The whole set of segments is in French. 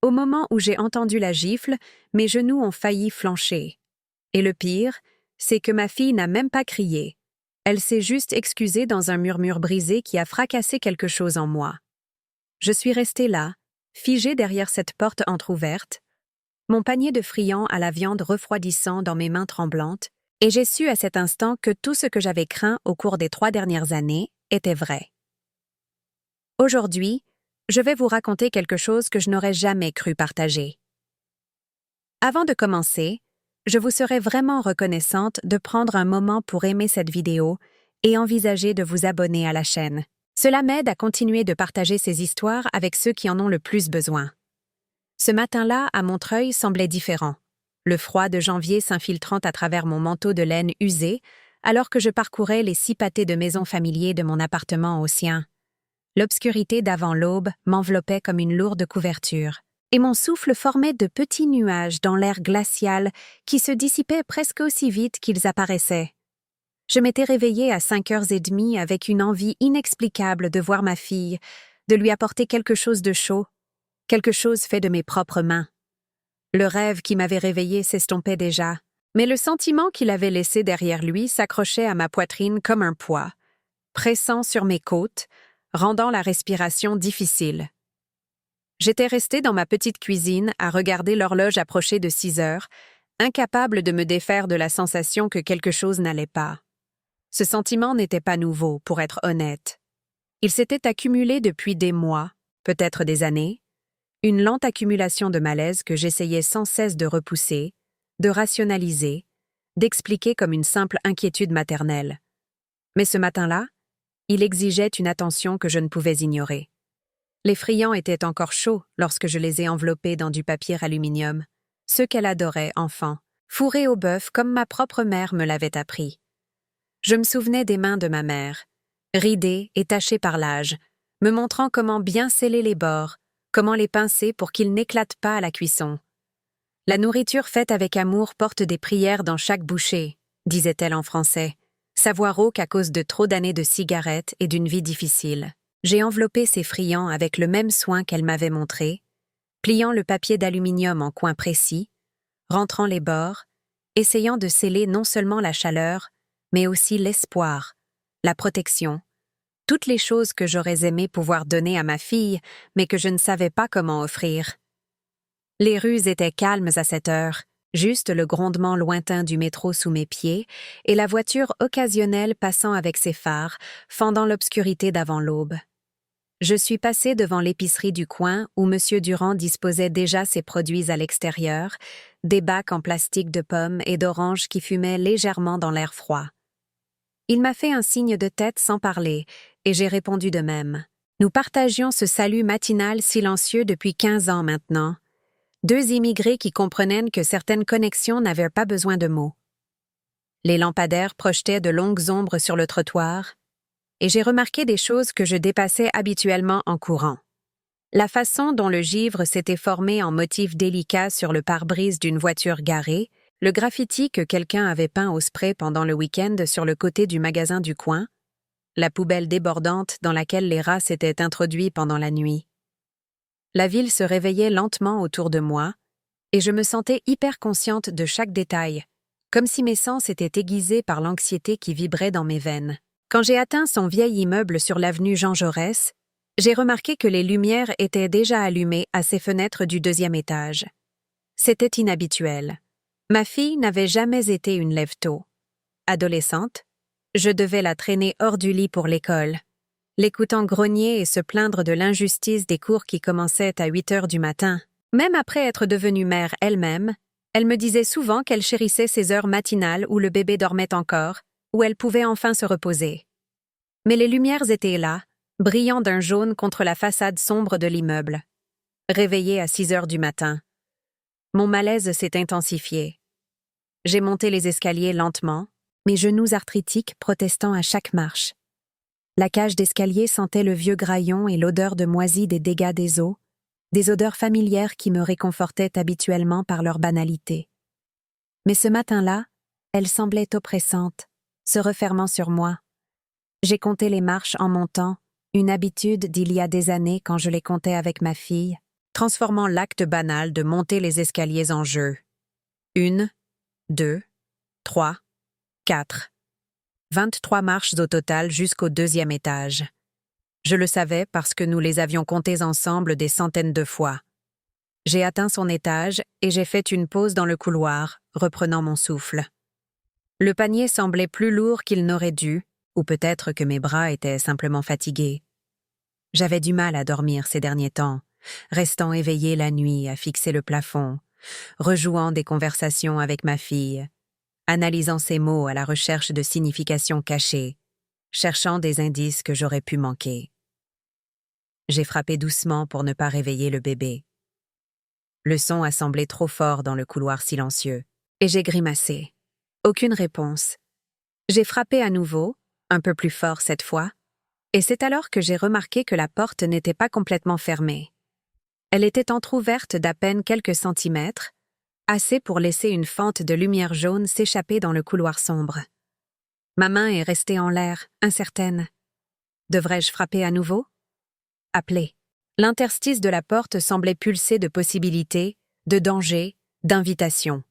Au moment où j'ai entendu la gifle, mes genoux ont failli flancher. Et le pire, c'est que ma fille n'a même pas crié. Elle s'est juste excusée dans un murmure brisé qui a fracassé quelque chose en moi. Je suis restée là, figée derrière cette porte entr'ouverte, mon panier de friands à la viande refroidissant dans mes mains tremblantes, et j'ai su à cet instant que tout ce que j'avais craint au cours des 3 dernières années était vrai. Aujourd'hui, je vais vous raconter quelque chose que je n'aurais jamais cru partager. Avant de commencer, je vous serais vraiment reconnaissante de prendre un moment pour aimer cette vidéo et envisager de vous abonner à la chaîne. Cela m'aide à continuer de partager ces histoires avec ceux qui en ont le plus besoin. Ce matin-là, à Montreuil, semblait différent. Le froid de janvier s'infiltrant à travers mon manteau de laine usé, alors que je parcourais les 6 pâtés de maisons familiers de mon appartement au sien. L'obscurité d'avant l'aube m'enveloppait comme une lourde couverture, et mon souffle formait de petits nuages dans l'air glacial qui se dissipaient presque aussi vite qu'ils apparaissaient. Je m'étais réveillée à 5h30 avec une envie inexplicable de voir ma fille, de lui apporter quelque chose de chaud, quelque chose fait de mes propres mains. Le rêve qui m'avait réveillée s'estompait déjà, mais le sentiment qu'il avait laissé derrière lui s'accrochait à ma poitrine comme un poids, pressant sur mes côtes, rendant la respiration difficile. J'étais restée dans ma petite cuisine à regarder l'horloge approcher de 6h, incapable de me défaire de la sensation que quelque chose n'allait pas. Ce sentiment n'était pas nouveau, pour être honnête. Il s'était accumulé depuis des mois, peut-être des années, une lente accumulation de malaise que j'essayais sans cesse de repousser, de rationaliser, d'expliquer comme une simple inquiétude maternelle. Mais ce matin-là, il exigeait une attention que je ne pouvais ignorer. Les friands étaient encore chauds lorsque je les ai enveloppés dans du papier aluminium, ceux qu'elle adorait, enfant, fourrés au bœuf comme ma propre mère me l'avait appris. Je me souvenais des mains de ma mère, ridées et tachées par l'âge, me montrant comment bien sceller les bords, comment les pincer pour qu'ils n'éclatent pas à la cuisson. La nourriture faite avec amour porte des prières dans chaque bouchée, disait-elle en français, sa voix rauque à cause de trop d'années de cigarettes et d'une vie difficile. J'ai enveloppé ces friands avec le même soin qu'elle m'avait montré, pliant le papier d'aluminium en coins précis, rentrant les bords, essayant de sceller non seulement la chaleur, mais aussi l'espoir, la protection, toutes les choses que j'aurais aimé pouvoir donner à ma fille, mais que je ne savais pas comment offrir. Les rues étaient calmes à cette heure, juste le grondement lointain du métro sous mes pieds et la voiture occasionnelle passant avec ses phares, fendant l'obscurité d'avant l'aube. Je suis passée devant l'épicerie du coin où M. Durand disposait déjà ses produits à l'extérieur, des bacs en plastique de pommes et d'oranges qui fumaient légèrement dans l'air froid. Il m'a fait un signe de tête sans parler, et j'ai répondu de même. Nous partagions ce salut matinal silencieux depuis 15 ans maintenant. 2 immigrés qui comprenaient que certaines connexions n'avaient pas besoin de mots. Les lampadaires projetaient de longues ombres sur le trottoir, et j'ai remarqué des choses que je dépassais habituellement en courant. La façon dont le givre s'était formé en motif délicat sur le pare-brise d'une voiture garée, le graffiti que quelqu'un avait peint au spray pendant le week-end sur le côté du magasin du coin, la poubelle débordante dans laquelle les rats s'étaient introduits pendant la nuit. La ville se réveillait lentement autour de moi, et je me sentais hyper consciente de chaque détail, comme si mes sens étaient aiguisés par l'anxiété qui vibrait dans mes veines. Quand j'ai atteint son vieil immeuble sur l'avenue Jean Jaurès, j'ai remarqué que les lumières étaient déjà allumées à ses fenêtres du 2e étage. C'était inhabituel. Ma fille n'avait jamais été une lève-tôt. Adolescente, je devais la traîner hors du lit pour l'école, l'écoutant grogner et se plaindre de l'injustice des cours qui commençaient à 8h du matin. Même après être devenue mère elle-même, elle me disait souvent qu'elle chérissait ces heures matinales où le bébé dormait encore, où elle pouvait enfin se reposer. Mais les lumières étaient là, brillant d'un jaune contre la façade sombre de l'immeuble. Réveillée à 6h du matin. Mon malaise s'est intensifié. J'ai monté les escaliers lentement, mes genoux arthritiques protestant à chaque marche. La cage d'escalier sentait le vieux graillon et l'odeur de moisi des dégâts des eaux, des odeurs familières qui me réconfortaient habituellement par leur banalité. Mais ce matin-là, elles semblaient oppressantes, se refermant sur moi. J'ai compté les marches en montant, une habitude d'il y a des années quand je les comptais avec ma fille. transformant l'acte banal de monter les escaliers en jeu. 1, 2, 3, 4. 23 marches au total jusqu'au 2e étage. Je le savais parce que nous les avions comptées ensemble des centaines de fois. J'ai atteint son étage et j'ai fait une pause dans le couloir, reprenant mon souffle. Le panier semblait plus lourd qu'il n'aurait dû, ou peut-être que mes bras étaient simplement fatigués. J'avais du mal à dormir ces derniers temps, restant éveillée la nuit à fixer le plafond, rejouant des conversations avec ma fille, analysant ses mots à la recherche de significations cachées, cherchant des indices que j'aurais pu manquer. J'ai frappé doucement pour ne pas réveiller le bébé. Le son a semblé trop fort dans le couloir silencieux, et j'ai grimacé. Aucune réponse. J'ai frappé à nouveau, un peu plus fort cette fois, et c'est alors que j'ai remarqué que la porte n'était pas complètement fermée. Elle était entr'ouverte d'à peine quelques centimètres, assez pour laisser une fente de lumière jaune s'échapper dans le couloir sombre. Ma main est restée en l'air, incertaine. Devrais-je frapper à nouveau? Appeler. L'interstice de la porte semblait pulser de possibilités, de dangers, d'invitations.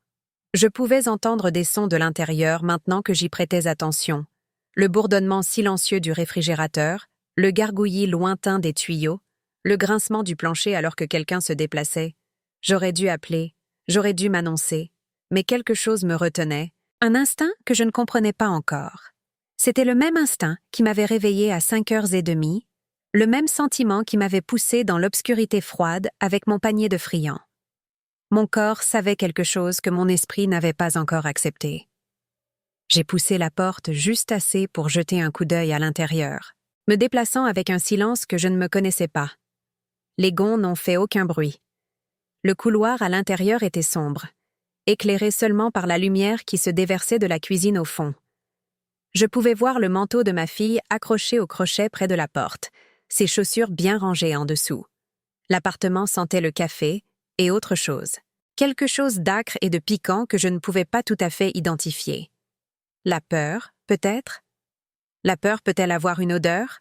Je pouvais entendre des sons de l'intérieur maintenant que j'y prêtais attention. Le bourdonnement silencieux du réfrigérateur, le gargouillis lointain des tuyaux, le grincement du plancher alors que quelqu'un se déplaçait. J'aurais dû appeler, j'aurais dû m'annoncer, mais quelque chose me retenait, un instinct que je ne comprenais pas encore. C'était le même instinct qui m'avait réveillée à 5h30, le même sentiment qui m'avait poussé dans l'obscurité froide avec mon panier de friands. Mon corps savait quelque chose que mon esprit n'avait pas encore accepté. J'ai poussé la porte juste assez pour jeter un coup d'œil à l'intérieur, me déplaçant avec un silence que je ne me connaissais pas. Les gonds n'ont fait aucun bruit. Le couloir à l'intérieur était sombre, éclairé seulement par la lumière qui se déversait de la cuisine au fond. Je pouvais voir le manteau de ma fille accroché au crochet près de la porte, ses chaussures bien rangées en dessous. L'appartement sentait le café et autre chose. Quelque chose d'âcre et de piquant que je ne pouvais pas tout à fait identifier. La peur, peut-être? La peur peut-elle avoir une odeur?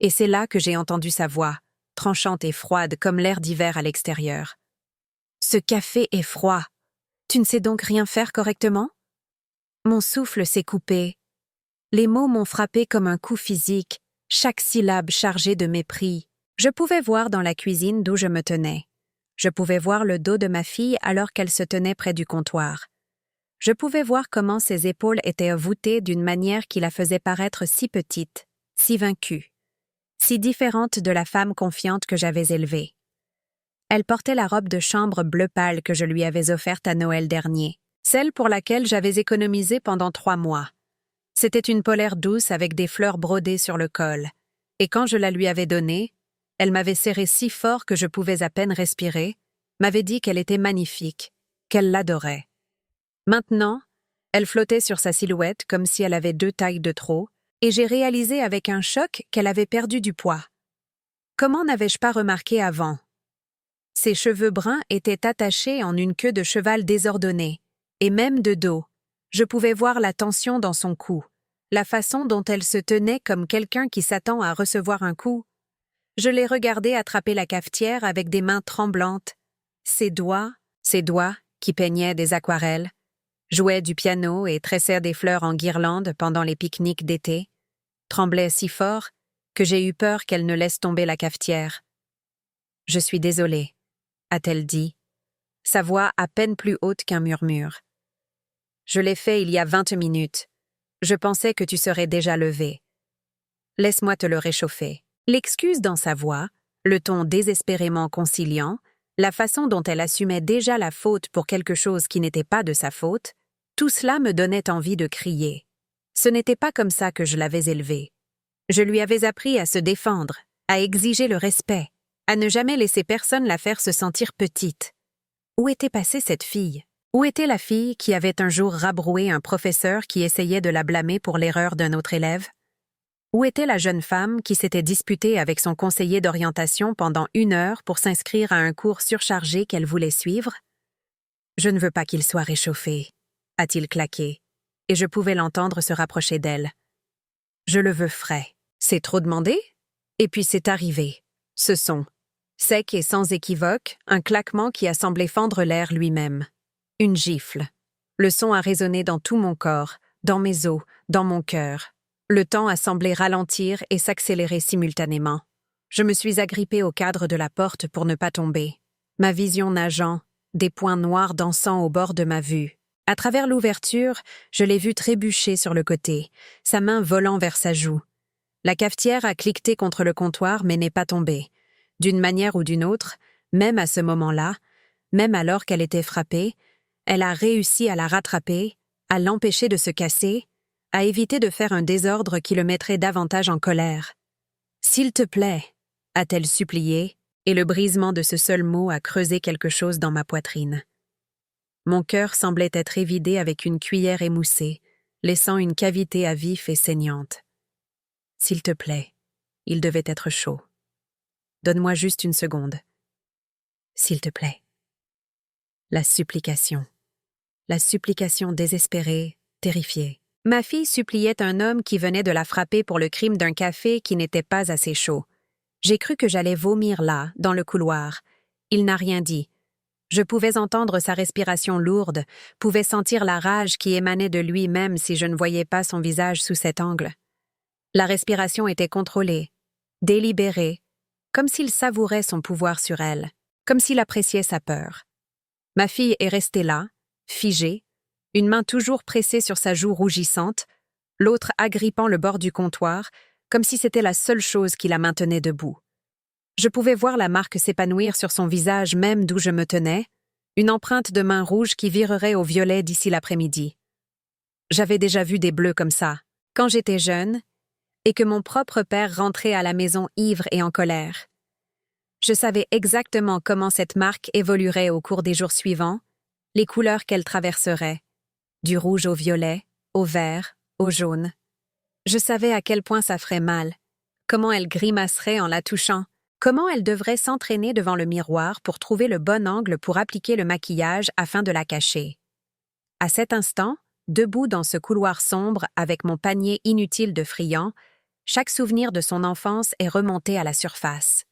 Et c'est là que j'ai entendu sa voix, tranchante et froide comme l'air d'hiver à l'extérieur. « Ce café est froid. Tu ne sais donc rien faire correctement ?» Mon souffle s'est coupé. Les mots m'ont frappé comme un coup physique, chaque syllabe chargée de mépris. Je pouvais voir dans la cuisine d'où je me tenais. Je pouvais voir le dos de ma fille alors qu'elle se tenait près du comptoir. Je pouvais voir comment ses épaules étaient voûtées d'une manière qui la faisait paraître si petite, si vaincue, si différente de la femme confiante que j'avais élevée. Elle portait la robe de chambre bleu pâle que je lui avais offerte à Noël dernier, celle pour laquelle j'avais économisé pendant 3 mois. C'était une polaire douce avec des fleurs brodées sur le col, et quand je la lui avais donnée, elle m'avait serré si fort que je pouvais à peine respirer, m'avait dit qu'elle était magnifique, qu'elle l'adorait. Maintenant, elle flottait sur sa silhouette comme si elle avait 2 tailles de trop, et j'ai réalisé avec un choc qu'elle avait perdu du poids. Comment n'avais-je pas remarqué avant? Ses cheveux bruns étaient attachés en une queue de cheval désordonnée, et même de dos. Je pouvais voir la tension dans son cou, la façon dont elle se tenait comme quelqu'un qui s'attend à recevoir un coup. Je l'ai regardée attraper la cafetière avec des mains tremblantes. Ses doigts, qui peignaient des aquarelles, jouaient du piano et tressaient des fleurs en guirlande pendant les pique-niques d'été, tremblaient si fort que j'ai eu peur qu'elle ne laisse tomber la cafetière. « Je suis désolée », a-t-elle dit, sa voix à peine plus haute qu'un murmure. « Je l'ai fait il y a 20 minutes. Je pensais que tu serais déjà levé. Laisse-moi te le réchauffer. » L'excuse dans sa voix, le ton désespérément conciliant, la façon dont elle assumait déjà la faute pour quelque chose qui n'était pas de sa faute, tout cela me donnait envie de crier. Ce n'était pas comme ça que je l'avais élevée. Je lui avais appris à se défendre, à exiger le respect, à ne jamais laisser personne la faire se sentir petite. Où était passée cette fille? Où était la fille qui avait un jour rabroué un professeur qui essayait de la blâmer pour l'erreur d'un autre élève? Où était la jeune femme qui s'était disputée avec son conseiller d'orientation pendant 1 heure pour s'inscrire à un cours surchargé qu'elle voulait suivre? « Je ne veux pas qu'il soit réchauffé », a-t-il claqué, et je pouvais l'entendre se rapprocher d'elle. « Je le veux frais. C'est trop demandé? » Et puis c'est arrivé. Ce son. Sec et sans équivoque, un claquement qui a semblé fendre l'air lui-même. Une gifle. Le son a résonné dans tout mon corps, dans mes os, dans mon cœur. Le temps a semblé ralentir et s'accélérer simultanément. Je me suis agrippée au cadre de la porte pour ne pas tomber. Ma vision nageant, des points noirs dansant au bord de ma vue. À travers l'ouverture, je l'ai vu trébucher sur le côté, sa main volant vers sa joue. La cafetière a cliqueté contre le comptoir mais n'est pas tombée. D'une manière ou d'une autre, même à ce moment-là, même alors qu'elle était frappée, elle a réussi à la rattraper, à l'empêcher de se casser, à éviter de faire un désordre qui le mettrait davantage en colère. « S'il te plaît », a-t-elle supplié, et le brisement de ce seul mot a creusé quelque chose dans ma poitrine. Mon cœur semblait être évidé avec une cuillère émoussée, laissant une cavité à vif et saignante. « S'il te plaît », il devait être chaud. « Donne-moi juste une seconde. »« S'il te plaît. » La supplication désespérée, terrifiée. Ma fille suppliait un homme qui venait de la frapper pour le crime d'un café qui n'était pas assez chaud. J'ai cru que j'allais vomir là, dans le couloir. Il n'a rien dit. Je pouvais entendre sa respiration lourde, pouvais sentir la rage qui émanait de lui même si je ne voyais pas son visage sous cet angle. La respiration était contrôlée, délibérée, comme s'il savourait son pouvoir sur elle, comme s'il appréciait sa peur. Ma fille est restée là, figée, une main toujours pressée sur sa joue rougissante, l'autre agrippant le bord du comptoir, comme si c'était la seule chose qui la maintenait debout. Je pouvais voir la marque s'épanouir sur son visage même d'où je me tenais, une empreinte de main rouge qui virerait au violet d'ici l'après-midi. J'avais déjà vu des bleus comme ça, quand j'étais jeune, et que mon propre père rentrait à la maison ivre et en colère. Je savais exactement comment cette marque évoluerait au cours des jours suivants, les couleurs qu'elle traverserait, du rouge au violet, au vert, au jaune. Je savais à quel point ça ferait mal, comment elle grimacerait en la touchant, comment elle devrait s'entraîner devant le miroir pour trouver le bon angle pour appliquer le maquillage afin de la cacher. À cet instant, debout dans ce couloir sombre avec mon panier inutile de friands, chaque souvenir de son enfance est remonté à la surface.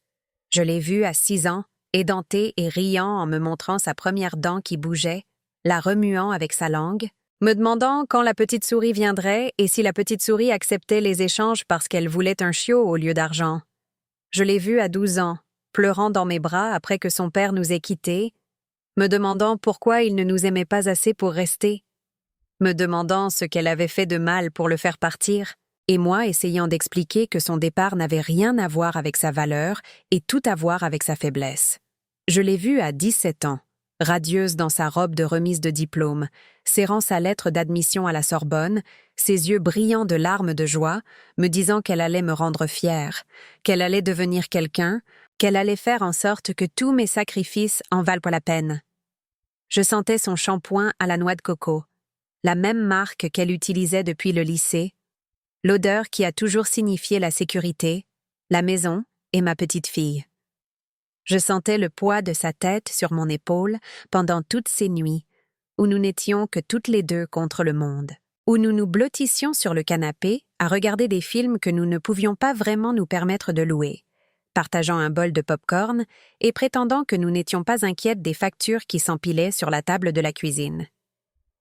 Je l'ai vue à 6 ans, édentée et riant en me montrant sa première dent qui bougeait, la remuant avec sa langue, me demandant quand la petite souris viendrait et si la petite souris acceptait les échanges parce qu'elle voulait un chiot au lieu d'argent. Je l'ai vue à 12 ans, pleurant dans mes bras après que son père nous ait quittés, me demandant pourquoi il ne nous aimait pas assez pour rester, me demandant ce qu'elle avait fait de mal pour le faire partir, et moi essayant d'expliquer que son départ n'avait rien à voir avec sa valeur et tout à voir avec sa faiblesse. Je l'ai vue à 17 ans, radieuse dans sa robe de remise de diplôme, serrant sa lettre d'admission à la Sorbonne, ses yeux brillants de larmes de joie, me disant qu'elle allait me rendre fière, qu'elle allait devenir quelqu'un, qu'elle allait faire en sorte que tous mes sacrifices en valent la peine. Je sentais son shampoing à la noix de coco, la même marque qu'elle utilisait depuis le lycée, l'odeur qui a toujours signifié la sécurité, la maison et ma petite fille. Je sentais le poids de sa tête sur mon épaule pendant toutes ces nuits, où nous n'étions que toutes les deux contre le monde, où nous nous blottissions sur le canapé à regarder des films que nous ne pouvions pas vraiment nous permettre de louer, partageant un bol de pop-corn et prétendant que nous n'étions pas inquiètes des factures qui s'empilaient sur la table de la cuisine.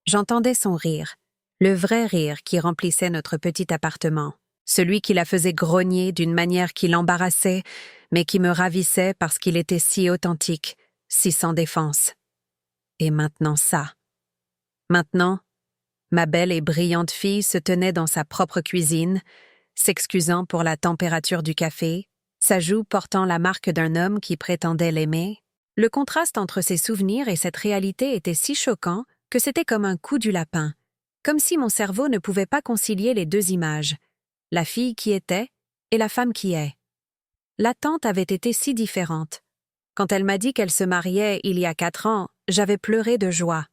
J'entendais son rire, le vrai rire qui remplissait notre petit appartement, celui qui la faisait grogner d'une manière qui l'embarrassait, mais qui me ravissait parce qu'il était si authentique, si sans défense. Et maintenant ça. Maintenant, ma belle et brillante fille se tenait dans sa propre cuisine, s'excusant pour la température du café, sa joue portant la marque d'un homme qui prétendait l'aimer. Le contraste entre ses souvenirs et cette réalité était si choquant que c'était comme un coup du lapin, comme si mon cerveau ne pouvait pas concilier les deux images, la fille qui était et la femme qui est. L'attente avait été si différente. Quand elle m'a dit qu'elle se mariait il y a 4 ans, j'avais pleuré de joie.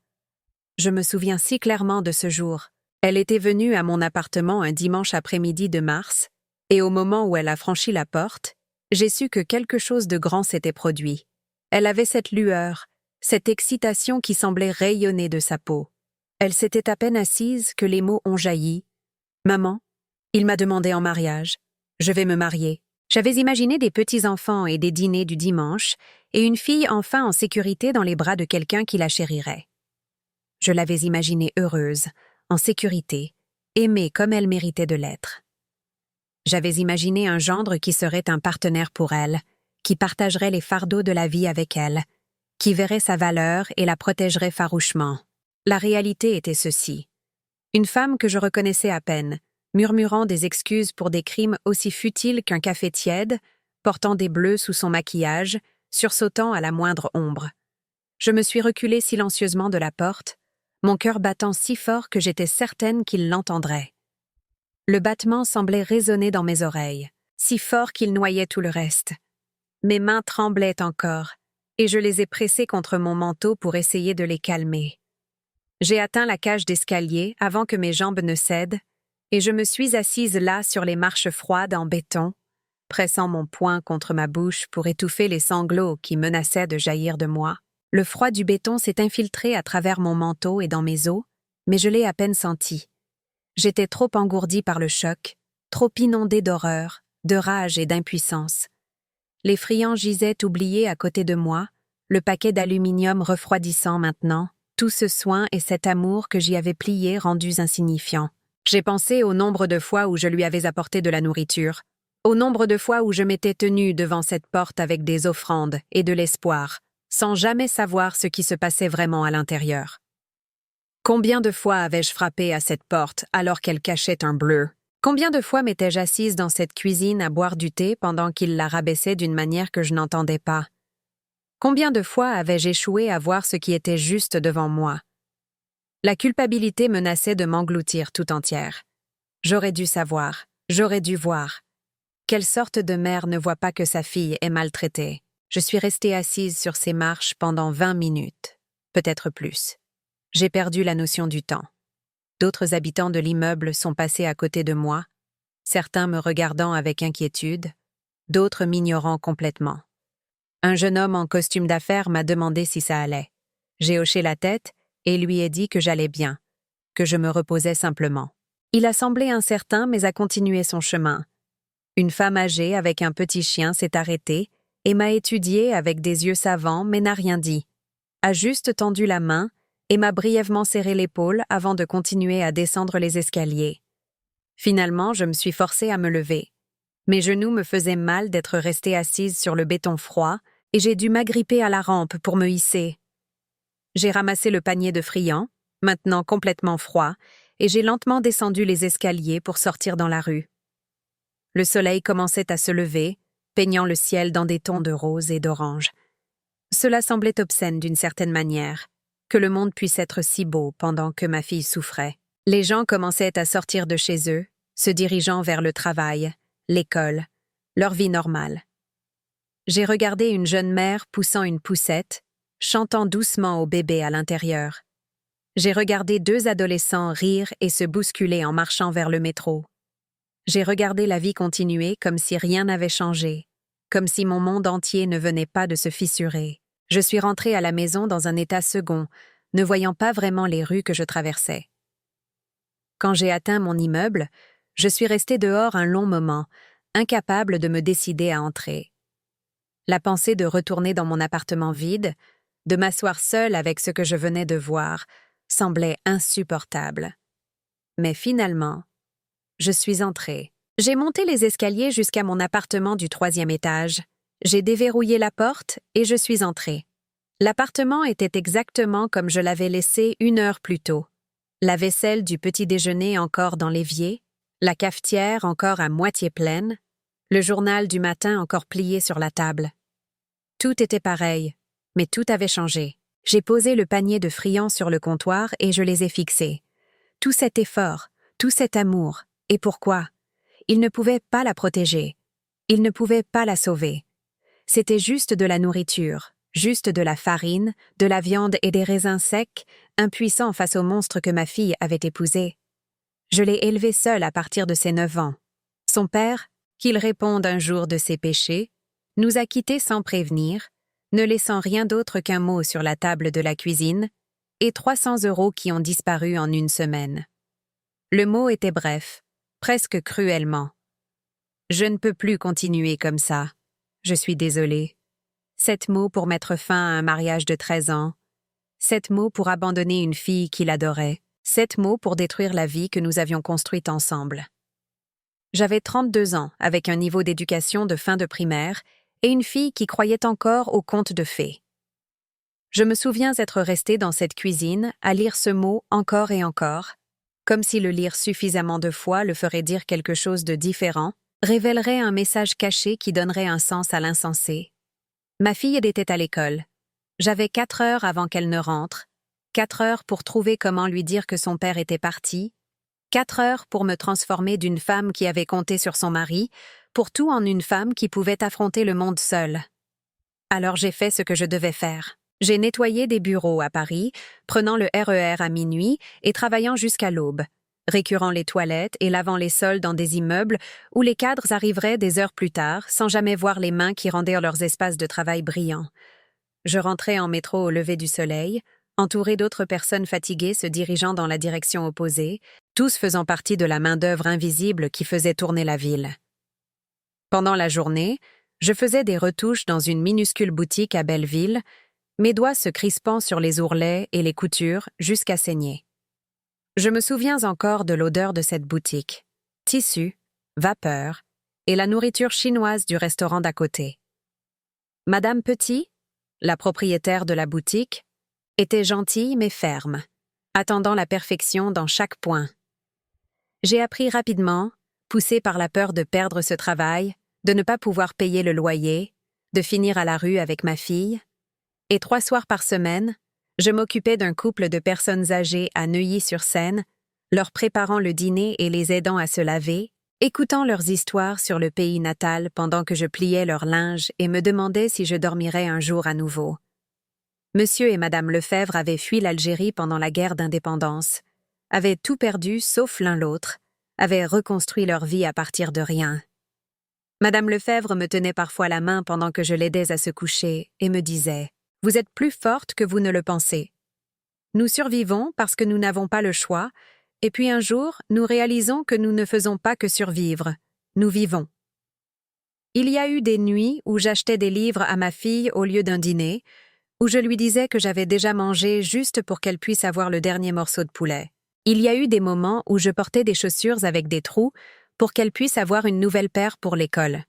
Je me souviens si clairement de ce jour. Elle était venue à mon appartement un dimanche après-midi de mars, et au moment où elle a franchi la porte, j'ai su que quelque chose de grand s'était produit. Elle avait cette lueur, cette excitation qui semblait rayonner de sa peau. Elle s'était à peine assise que les mots ont jailli. « Maman, il m'a demandé en mariage. Je vais me marier. » J'avais imaginé des petits-enfants et des dîners du dimanche, et une fille enfin en sécurité dans les bras de quelqu'un qui la chérirait. Je l'avais imaginée heureuse, en sécurité, aimée comme elle méritait de l'être. J'avais imaginé un gendre qui serait un partenaire pour elle, qui partagerait les fardeaux de la vie avec elle, qui verrait sa valeur et la protégerait farouchement. La réalité était ceci. Une femme que je reconnaissais à peine, murmurant des excuses pour des crimes aussi futiles qu'un café tiède, portant des bleus sous son maquillage, sursautant à la moindre ombre. Je me suis reculée silencieusement de la porte, mon cœur battant si fort que j'étais certaine qu'il l'entendrait. Le battement semblait résonner dans mes oreilles, si fort qu'il noyait tout le reste. Mes mains tremblaient encore, et je les ai pressées contre mon manteau pour essayer de les calmer. J'ai atteint la cage d'escalier avant que mes jambes ne cèdent, et je me suis assise là sur les marches froides en béton, pressant mon poing contre ma bouche pour étouffer les sanglots qui menaçaient de jaillir de moi. Le froid du béton s'est infiltré à travers mon manteau et dans mes os, mais je l'ai à peine senti. J'étais trop engourdie par le choc, trop inondée d'horreur, de rage et d'impuissance. Les friands gisaient oubliés à côté de moi, le paquet d'aluminium refroidissant maintenant, tout ce soin et cet amour que j'y avais plié rendus insignifiants. J'ai pensé au nombre de fois où je lui avais apporté de la nourriture, au nombre de fois où je m'étais tenue devant cette porte avec des offrandes et de l'espoir, sans jamais savoir ce qui se passait vraiment à l'intérieur. Combien de fois avais-je frappé à cette porte alors qu'elle cachait un bleu? Combien de fois m'étais-je assise dans cette cuisine à boire du thé pendant qu'il la rabaissait d'une manière que je n'entendais pas? Combien de fois avais-je échoué à voir ce qui était juste devant moi? La culpabilité menaçait de m'engloutir tout entière. J'aurais dû savoir, j'aurais dû voir. Quelle sorte de mère ne voit pas que sa fille est maltraitée? Je suis restée assise sur ces marches pendant 20 minutes, peut-être plus. J'ai perdu la notion du temps. D'autres habitants de l'immeuble sont passés à côté de moi, certains me regardant avec inquiétude, d'autres m'ignorant complètement. Un jeune homme en costume d'affaires m'a demandé si ça allait. J'ai hoché la tête et lui ai dit que j'allais bien, que je me reposais simplement. Il a semblé incertain mais a continué son chemin. Une femme âgée avec un petit chien s'est arrêtée et m'a étudié avec des yeux savants mais n'a rien dit. A juste tendu la main et m'a brièvement serré l'épaule avant de continuer à descendre les escaliers. Finalement, je me suis forcée à me lever. Mes genoux me faisaient mal d'être restée assise sur le béton froid et j'ai dû m'agripper à la rampe pour me hisser. J'ai ramassé le panier de friands, maintenant complètement froid, et j'ai lentement descendu les escaliers pour sortir dans la rue. Le soleil commençait à se lever, peignant le ciel dans des tons de rose et d'orange. Cela semblait obscène d'une certaine manière, que le monde puisse être si beau pendant que ma fille souffrait. Les gens commençaient à sortir de chez eux, se dirigeant vers le travail, l'école, leur vie normale. J'ai regardé une jeune mère poussant une poussette, chantant doucement au bébé à l'intérieur. J'ai regardé deux adolescents rire et se bousculer en marchant vers le métro. J'ai regardé la vie continuer comme si rien n'avait changé, comme si mon monde entier ne venait pas de se fissurer. Je suis rentrée à la maison dans un état second, ne voyant pas vraiment les rues que je traversais. Quand j'ai atteint mon immeuble, je suis restée dehors un long moment, incapable de me décider à entrer. La pensée de retourner dans mon appartement vide, de m'asseoir seule avec ce que je venais de voir, semblait insupportable. Mais finalement, je suis entrée. J'ai monté les escaliers jusqu'à mon appartement du 3e étage. J'ai déverrouillé la porte et je suis entrée. L'appartement était exactement comme je l'avais laissé 1 heure plus tôt. La vaisselle du petit déjeuner encore dans l'évier, la cafetière encore à moitié pleine, le journal du matin encore plié sur la table. Tout était pareil, mais tout avait changé. J'ai posé le panier de friands sur le comptoir et je les ai fixés. Tout cet effort, tout cet amour, et pourquoi? Il ne pouvait pas la protéger. Il ne pouvait pas la sauver. C'était juste de la nourriture, juste de la farine, de la viande et des raisins secs, impuissants face au monstre que ma fille avait épousé. Je l'ai élevé seule à partir de ses 9 ans. Son père, qu'il réponde un jour de ses péchés, nous a quittés sans prévenir, ne laissant rien d'autre qu'un mot sur la table de la cuisine, et 300 € qui ont disparu en 1 semaine. Le mot était bref, presque cruellement. Je ne peux plus continuer comme ça. Je suis désolée. 7 mots pour mettre fin à un mariage de 13 ans. 7 mots pour abandonner une fille qu'il adorait. 7 mots pour détruire la vie que nous avions construite ensemble. J'avais 32 ans, avec un niveau d'éducation de fin de primaire, et une fille qui croyait encore aux contes de fées. Je me souviens être restée dans cette cuisine à lire ce mot encore et encore, comme si le lire suffisamment de fois le ferait dire quelque chose de différent, révélerait un message caché qui donnerait un sens à l'insensé. Ma fille était à l'école. J'avais 4 heures avant qu'elle ne rentre, 4 heures pour trouver comment lui dire que son père était parti, 4 heures pour me transformer d'une femme qui avait compté sur son mari, pour tout en une femme qui pouvait affronter le monde seule. Alors j'ai fait ce que je devais faire. J'ai nettoyé des bureaux à Paris, prenant le RER à minuit et travaillant jusqu'à l'aube, récurant les toilettes et lavant les sols dans des immeubles où les cadres arriveraient des heures plus tard sans jamais voir les mains qui rendaient leurs espaces de travail brillants. Je rentrais en métro au lever du soleil, entouré d'autres personnes fatiguées se dirigeant dans la direction opposée, tous faisant partie de la main-d'œuvre invisible qui faisait tourner la ville. Pendant la journée, je faisais des retouches dans une minuscule boutique à Belleville, mes doigts se crispant sur les ourlets et les coutures jusqu'à saigner. Je me souviens encore de l'odeur de cette boutique, tissu, vapeur et la nourriture chinoise du restaurant d'à côté. Madame Petit, la propriétaire de la boutique, était gentille mais ferme, attendant la perfection dans chaque point. J'ai appris rapidement, poussée par la peur de perdre ce travail, de ne pas pouvoir payer le loyer, de finir à la rue avec ma fille, et 3 soirs par semaine, je m'occupais d'un couple de personnes âgées à Neuilly-sur-Seine, leur préparant le dîner et les aidant à se laver, écoutant leurs histoires sur le pays natal pendant que je pliais leur linge et me demandais si je dormirais un jour à nouveau. Monsieur et Madame Lefebvre avaient fui l'Algérie pendant la guerre d'indépendance, avaient tout perdu sauf l'un l'autre, avaient reconstruit leur vie à partir de rien. Madame Lefebvre me tenait parfois la main pendant que je l'aidais à se coucher et me disait « Vous êtes plus forte que vous ne le pensez. Nous survivons parce que nous n'avons pas le choix, et puis un jour, nous réalisons que nous ne faisons pas que survivre, nous vivons. » Il y a eu des nuits où j'achetais des livres à ma fille au lieu d'un dîner, où je lui disais que j'avais déjà mangé juste pour qu'elle puisse avoir le dernier morceau de poulet. Il y a eu des moments où je portais des chaussures avec des trous pour qu'elle puisse avoir une nouvelle paire pour l'école.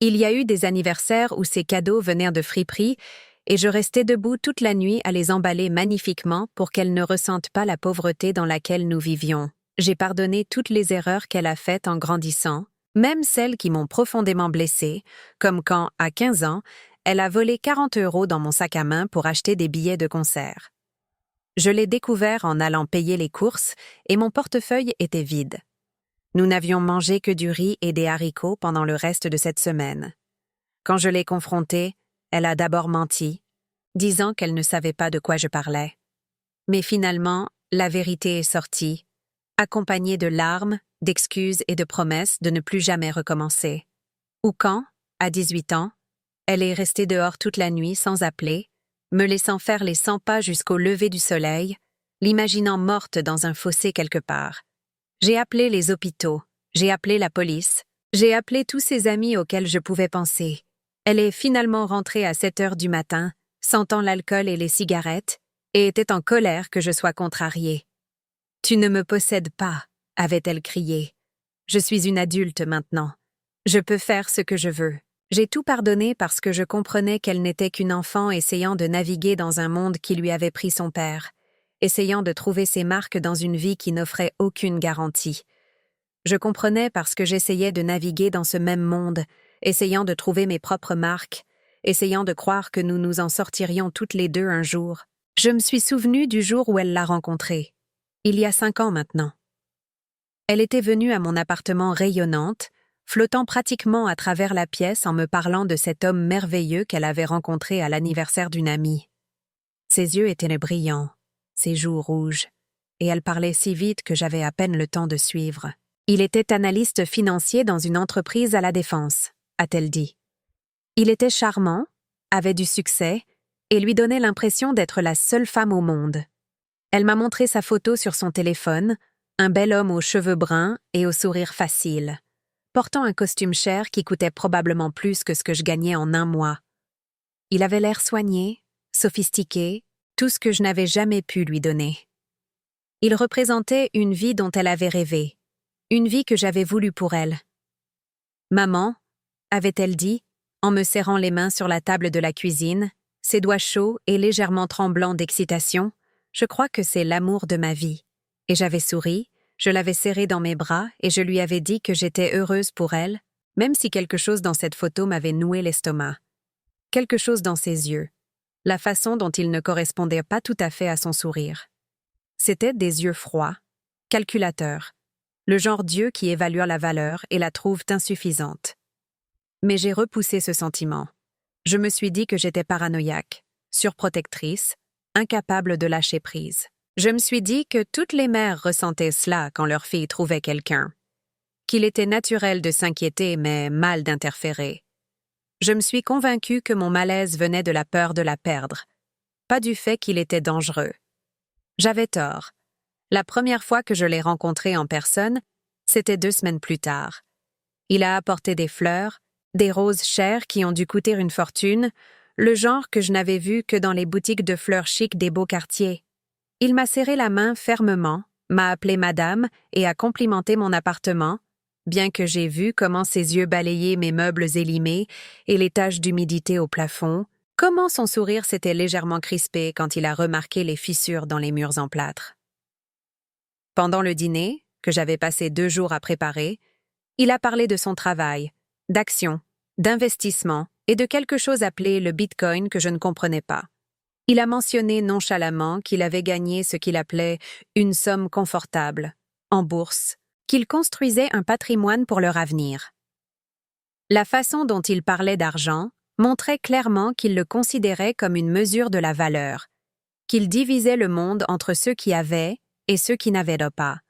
Il y a eu des anniversaires où ces cadeaux venaient de friperies et je restais debout toute la nuit à les emballer magnifiquement pour qu'elle ne ressente pas la pauvreté dans laquelle nous vivions. J'ai pardonné toutes les erreurs qu'elle a faites en grandissant, même celles qui m'ont profondément blessée, comme quand, à 15 ans, elle a volé 40 € dans mon sac à main pour acheter des billets de concert. Je l'ai découvert en allant payer les courses et mon portefeuille était vide. Nous n'avions mangé que du riz et des haricots pendant le reste de cette semaine. Quand je l'ai confrontée, elle a d'abord menti, disant qu'elle ne savait pas de quoi je parlais. Mais finalement, la vérité est sortie, accompagnée de larmes, d'excuses et de promesses de ne plus jamais recommencer. Ou quand, à 18 ans, elle est restée dehors toute la nuit sans appeler, me laissant faire les 100 pas jusqu'au lever du soleil, l'imaginant morte dans un fossé quelque part. J'ai appelé les hôpitaux, j'ai appelé la police, j'ai appelé tous ses amis auxquels je pouvais penser. Elle est finalement rentrée à 7 heures du matin, sentant l'alcool et les cigarettes, et était en colère que je sois contrariée. « Tu ne me possèdes pas », avait-elle crié. « Je suis une adulte maintenant. Je peux faire ce que je veux. » J'ai tout pardonné parce que je comprenais qu'elle n'était qu'une enfant essayant de naviguer dans un monde qui lui avait pris son père, essayant de trouver ses marques dans une vie qui n'offrait aucune garantie. Je comprenais parce que j'essayais de naviguer dans ce même monde, essayant de trouver mes propres marques, essayant de croire que nous nous en sortirions toutes les deux un jour. Je me suis souvenue du jour où elle l'a rencontrée. Il y a 5 ans maintenant. Elle était venue à mon appartement rayonnante, flottant pratiquement à travers la pièce en me parlant de cet homme merveilleux qu'elle avait rencontré à l'anniversaire d'une amie. Ses yeux étaient brillants, ses joues rouges, et elle parlait si vite que j'avais à peine le temps de suivre. Il était analyste financier dans une entreprise à la Défense, a-t-elle dit. Il était charmant, avait du succès, et lui donnait l'impression d'être la seule femme au monde. Elle m'a montré sa photo sur son téléphone, un bel homme aux cheveux bruns et au sourire facile. portant un costume cher qui coûtait probablement plus que ce que je gagnais en un mois. Il avait l'air soigné, sophistiqué, tout ce que je n'avais jamais pu lui donner. Il représentait une vie dont elle avait rêvé, une vie que j'avais voulu pour elle. « Maman », avait-elle dit, en me serrant les mains sur la table de la cuisine, ses doigts chauds et légèrement tremblants d'excitation, « je crois que c'est l'amour de ma vie. » Et j'avais souri, je l'avais serrée dans mes bras et je lui avais dit que j'étais heureuse pour elle, même si quelque chose dans cette photo m'avait noué l'estomac. Quelque chose dans ses yeux, la façon dont ils ne correspondaient pas tout à fait à son sourire. C'étaient des yeux froids, calculateurs, le genre d'yeux qui évalue la valeur et la trouve insuffisante. Mais j'ai repoussé ce sentiment. Je me suis dit que j'étais paranoïaque, surprotectrice, incapable de lâcher prise. Je me suis dit que toutes les mères ressentaient cela quand leur fille trouvait quelqu'un, qu'il était naturel de s'inquiéter mais mal d'interférer. Je me suis convaincue que mon malaise venait de la peur de la perdre, pas du fait qu'il était dangereux. J'avais tort. La première fois que je l'ai rencontré en personne, c'était 2 semaines plus tard. Il a apporté des fleurs, des roses chères qui ont dû coûter une fortune, le genre que je n'avais vu que dans les boutiques de fleurs chics des beaux quartiers. Il m'a serré la main fermement, m'a appelé madame et a complimenté mon appartement, bien que j'ai vu comment ses yeux balayaient mes meubles élimés et les taches d'humidité au plafond, comment son sourire s'était légèrement crispé quand il a remarqué les fissures dans les murs en plâtre. Pendant le dîner, que j'avais passé 2 jours à préparer, il a parlé de son travail, d'action, d'investissement et de quelque chose appelé le Bitcoin que je ne comprenais pas. Il a mentionné nonchalamment qu'il avait gagné ce qu'il appelait une somme confortable, en bourse, qu'il construisait un patrimoine pour leur avenir. La façon dont il parlait d'argent montrait clairement qu'il le considérait comme une mesure de la valeur, qu'il divisait le monde entre ceux qui avaient et ceux qui n'avaient pas,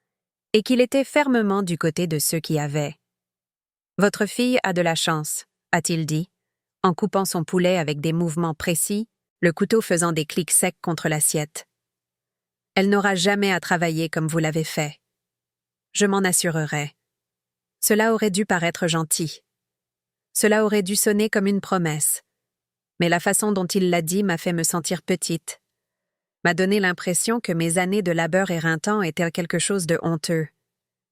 et qu'il était fermement du côté de ceux qui avaient. « Votre fille a de la chance », a-t-il dit, en coupant son poulet avec des mouvements précis, le couteau faisant des clics secs contre l'assiette. « Elle n'aura jamais à travailler comme vous l'avez fait. Je m'en assurerai. » Cela aurait dû paraître gentil. Cela aurait dû sonner comme une promesse. Mais la façon dont il l'a dit m'a fait me sentir petite, m'a donné l'impression que mes années de labeur éreintant étaient quelque chose de honteux,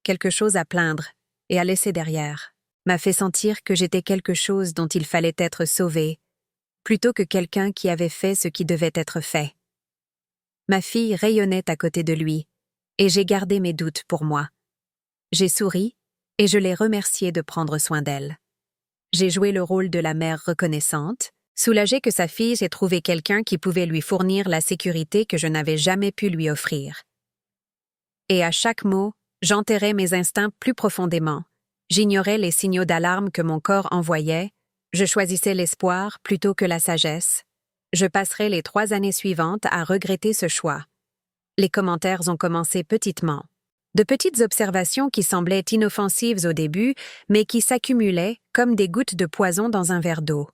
quelque chose à plaindre et à laisser derrière, m'a fait sentir que j'étais quelque chose dont il fallait être sauvé, plutôt que quelqu'un qui avait fait ce qui devait être fait. Ma fille rayonnait à côté de lui, et j'ai gardé mes doutes pour moi. J'ai souri, et je l'ai remerciée de prendre soin d'elle. J'ai joué le rôle de la mère reconnaissante, soulagée que sa fille ait trouvé quelqu'un qui pouvait lui fournir la sécurité que je n'avais jamais pu lui offrir. Et à chaque mot, j'enterrais mes instincts plus profondément. J'ignorais les signaux d'alarme que mon corps envoyait. Je choisissais l'espoir plutôt que la sagesse. Je passerai les 3 années suivantes à regretter ce choix. Les commentaires ont commencé petitement. De petites observations qui semblaient inoffensives au début, mais qui s'accumulaient comme des gouttes de poison dans un verre d'eau.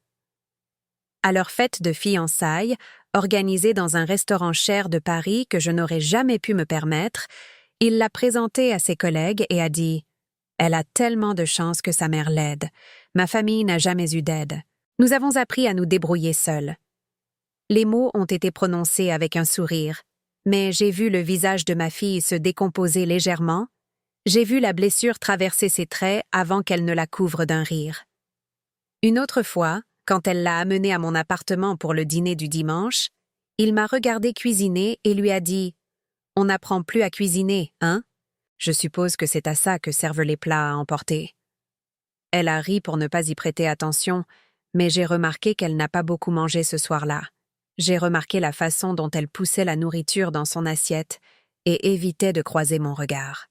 À leur fête de fiançailles, organisée dans un restaurant cher de Paris que je n'aurais jamais pu me permettre, il l'a présentée à ses collègues et a dit « Elle a tellement de chance que sa mère l'aide. Ma famille n'a jamais eu d'aide. Nous avons appris à nous débrouiller seuls. » Les mots ont été prononcés avec un sourire, mais j'ai vu le visage de ma fille se décomposer légèrement, j'ai vu la blessure traverser ses traits avant qu'elle ne la couvre d'un rire. Une autre fois, quand elle l'a amené à mon appartement pour le dîner du dimanche, il m'a regardé cuisiner et lui a dit « On n'apprend plus à cuisiner, hein? Je suppose que c'est à ça que servent les plats à emporter. » Elle a ri pour ne pas y prêter attention, mais j'ai remarqué qu'elle n'a pas beaucoup mangé ce soir-là. J'ai remarqué la façon dont elle poussait la nourriture dans son assiette et évitait de croiser mon regard.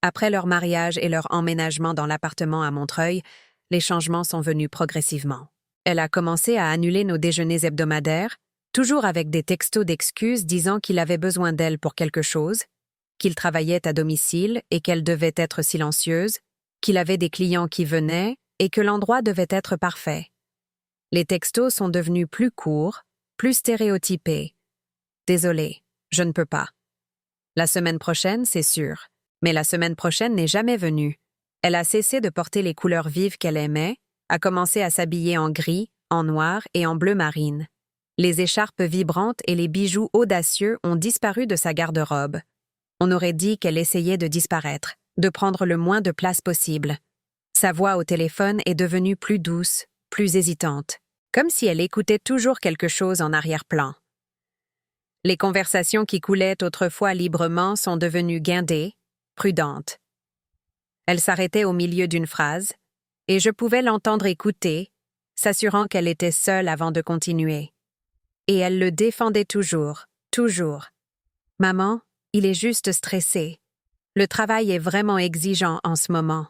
Après leur mariage et leur emménagement dans l'appartement à Montreuil, les changements sont venus progressivement. Elle a commencé à annuler nos déjeuners hebdomadaires, toujours avec des textos d'excuses disant qu'il avait besoin d'elle pour quelque chose, qu'il travaillait à domicile et qu'elle devait être silencieuse, qu'il avait des clients qui venaient et que l'endroit devait être parfait. Les textos sont devenus plus courts, plus stéréotypés. Désolée, je ne peux pas. La semaine prochaine, c'est sûr, mais la semaine prochaine n'est jamais venue. Elle a cessé de porter les couleurs vives qu'elle aimait, a commencé à s'habiller en gris, en noir et en bleu marine. Les écharpes vibrantes et les bijoux audacieux ont disparu de sa garde-robe. On aurait dit qu'elle essayait de disparaître, de prendre le moins de place possible. Sa voix au téléphone est devenue plus douce, plus hésitante, comme si elle écoutait toujours quelque chose en arrière-plan. Les conversations qui coulaient autrefois librement sont devenues guindées, prudentes. Elle s'arrêtait au milieu d'une phrase, et je pouvais l'entendre écouter, s'assurant qu'elle était seule avant de continuer. Et elle le défendait toujours, toujours. « Maman, il est juste stressé. Le travail est vraiment exigeant en ce moment.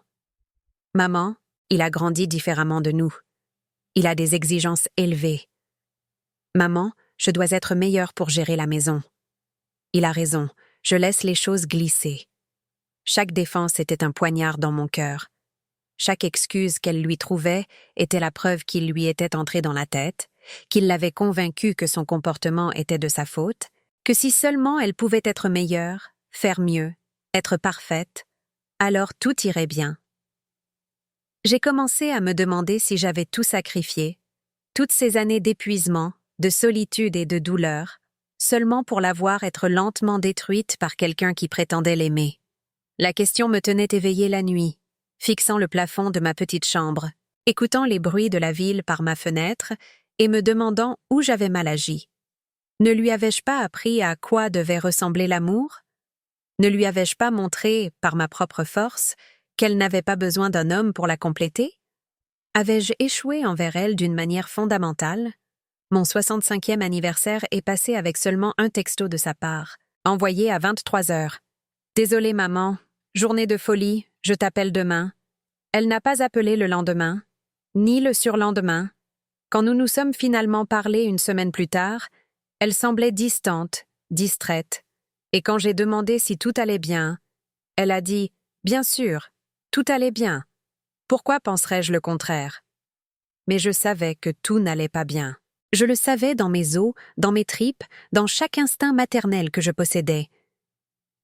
Maman, il a grandi différemment de nous. Il a des exigences élevées. Maman, je dois être meilleure pour gérer la maison. Il a raison, je laisse les choses glisser. » Chaque défense était un poignard dans mon cœur. Chaque excuse qu'elle lui trouvait était la preuve qu'il lui était entré dans la tête, qu'il l'avait convaincue que son comportement était de sa faute, que si seulement elle pouvait être meilleure, faire mieux, être parfaite, alors tout irait bien. J'ai commencé à me demander si j'avais tout sacrifié, toutes ces années d'épuisement, de solitude et de douleur, seulement pour la voir être lentement détruite par quelqu'un qui prétendait l'aimer. La question me tenait éveillée la nuit, fixant le plafond de ma petite chambre, écoutant les bruits de la ville par ma fenêtre et me demandant où j'avais mal agi. Ne lui avais-je pas appris à quoi devait ressembler l'amour? Ne lui avais-je pas montré, par ma propre force, qu'elle n'avait pas besoin d'un homme pour la compléter? Avais-je échoué envers elle d'une manière fondamentale? Mon 65e anniversaire est passé avec seulement un texto de sa part, envoyé à 23 heures. « Désolée maman, journée de folie, je t'appelle demain. » Elle n'a pas appelé le lendemain, ni le surlendemain. Quand nous nous sommes finalement parlé une semaine plus tard, elle semblait distante, distraite. Et quand j'ai demandé si tout allait bien, elle a dit « Bien sûr, tout allait bien. Pourquoi penserais-je le contraire ?» Mais je savais que tout n'allait pas bien. Je le savais dans mes os, dans mes tripes, dans chaque instinct maternel que je possédais.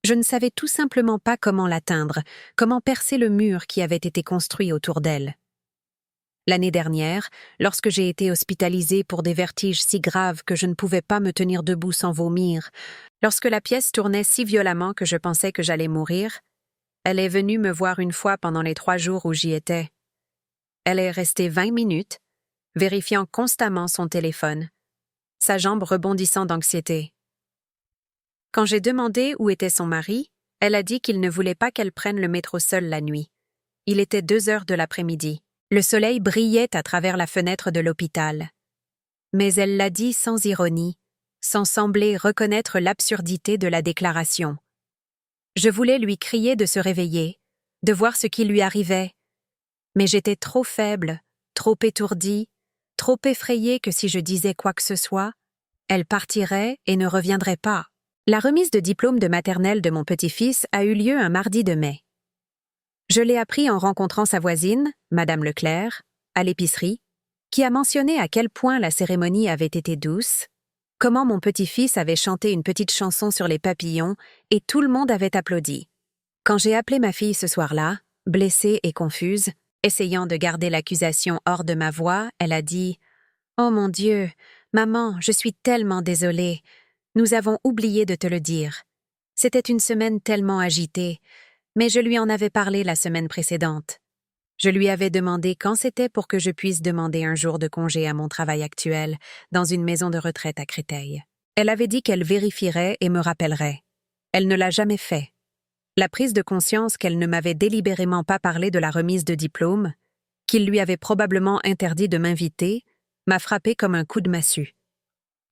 Je ne savais tout simplement pas comment l'atteindre, comment percer le mur qui avait été construit autour d'elle. L'année dernière, lorsque j'ai été hospitalisée pour des vertiges si graves que je ne pouvais pas me tenir debout sans vomir, lorsque la pièce tournait si violemment que je pensais que j'allais mourir, elle est venue me voir une fois pendant les 3 jours où j'y étais. Elle est restée 20 minutes, vérifiant constamment son téléphone, sa jambe rebondissant d'anxiété. Quand j'ai demandé où était son mari, elle a dit qu'il ne voulait pas qu'elle prenne le métro seule la nuit. Il était 2 heures de l'après-midi. Le soleil brillait à travers la fenêtre de l'hôpital. Mais elle l'a dit sans ironie, sans sembler reconnaître l'absurdité de la déclaration. Je voulais lui crier de se réveiller, de voir ce qui lui arrivait. Mais j'étais trop faible, trop étourdie, trop effrayée que si je disais quoi que ce soit, elle partirait et ne reviendrait pas. La remise de diplôme de maternelle de mon petit-fils a eu lieu un mardi de mai. Je l'ai appris en rencontrant sa voisine, Madame Leclerc, à l'épicerie, qui a mentionné à quel point la cérémonie avait été douce, comment mon petit-fils avait chanté une petite chanson sur les papillons et tout le monde avait applaudi. Quand j'ai appelé ma fille ce soir-là, blessée et confuse, essayant de garder l'accusation hors de ma voix, elle a dit « Oh mon Dieu, maman, je suis tellement désolée. Nous avons oublié de te le dire. C'était une semaine tellement agitée, mais je lui en avais parlé la semaine précédente. Je lui avais demandé quand c'était pour que je puisse demander un jour de congé à mon travail actuel, dans une maison de retraite à Créteil. Elle avait dit qu'elle vérifierait et me rappellerait. Elle ne l'a jamais fait. La prise de conscience qu'elle ne m'avait délibérément pas parlé de la remise de diplôme, qu'il lui avait probablement interdit de m'inviter, m'a frappée comme un coup de massue.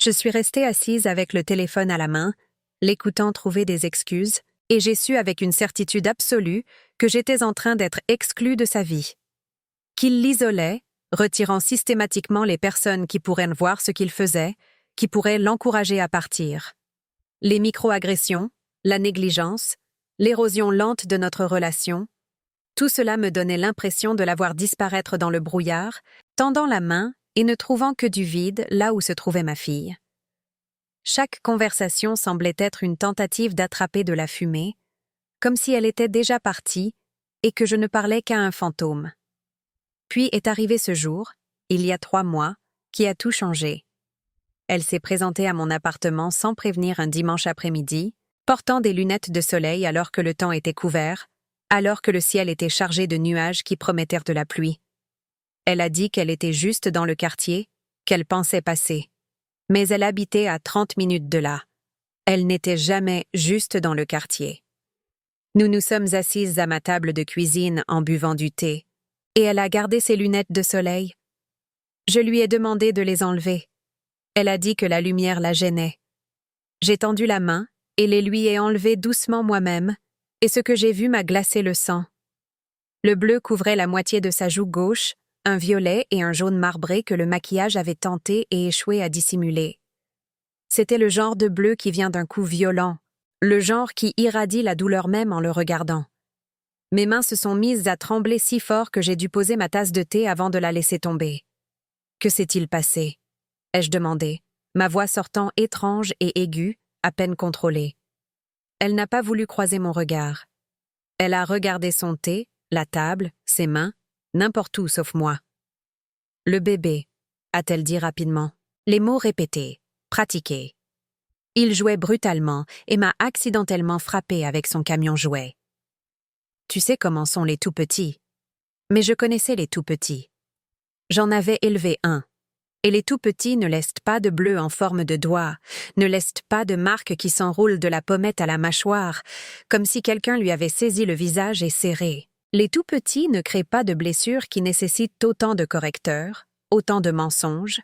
Je suis restée assise avec le téléphone à la main, l'écoutant trouver des excuses, et j'ai su avec une certitude absolue que j'étais en train d'être exclue de sa vie. Qu'il l'isolait, retirant systématiquement les personnes qui pourraient voir ce qu'il faisait, qui pourraient l'encourager à partir. Les micro-agressions, la négligence, l'érosion lente de notre relation, tout cela me donnait l'impression de la voir disparaître dans le brouillard, tendant la main et ne trouvant que du vide là où se trouvait ma fille. Chaque conversation semblait être une tentative d'attraper de la fumée, comme si elle était déjà partie, et que je ne parlais qu'à un fantôme. Puis est arrivé ce jour, il y a 3 mois, qui a tout changé. Elle s'est présentée à mon appartement sans prévenir un dimanche après-midi, portant des lunettes de soleil alors que le temps était couvert, alors que le ciel était chargé de nuages qui promettèrent de la pluie. Elle a dit qu'elle était juste dans le quartier, qu'elle pensait passer. Mais elle habitait à 30 minutes de là. Elle n'était jamais juste dans le quartier. Nous nous sommes assises à ma table de cuisine en buvant du thé, et elle a gardé ses lunettes de soleil. Je lui ai demandé de les enlever. Elle a dit que la lumière la gênait. J'ai tendu la main et les lui ai enlevées doucement moi-même, et ce que j'ai vu m'a glacé le sang. Le bleu couvrait la moitié de sa joue gauche, un violet et un jaune marbré que le maquillage avait tenté et échoué à dissimuler. C'était le genre de bleu qui vient d'un coup violent, le genre qui irradie la douleur même en le regardant. Mes mains se sont mises à trembler si fort que j'ai dû poser ma tasse de thé avant de la laisser tomber. « Que s'est-il passé ?» ai-je demandé, ma voix sortant étrange et aiguë, à peine contrôlée. Elle n'a pas voulu croiser mon regard. Elle a regardé son thé, la table, ses mains, n'importe où sauf moi. « Le bébé », a-t-elle dit rapidement, les mots répétés, pratiqués. Il jouait brutalement et m'a accidentellement frappé avec son camion jouet. Tu sais comment sont les tout-petits. Mais je connaissais les tout-petits. J'en avais élevé un. Et les tout-petits ne laissent pas de bleu en forme de doigt, ne laissent pas de marque qui s'enroule de la pommette à la mâchoire, comme si quelqu'un lui avait saisi le visage et serré. Les tout-petits ne créent pas de blessures qui nécessitent autant de correcteurs, autant de mensonges,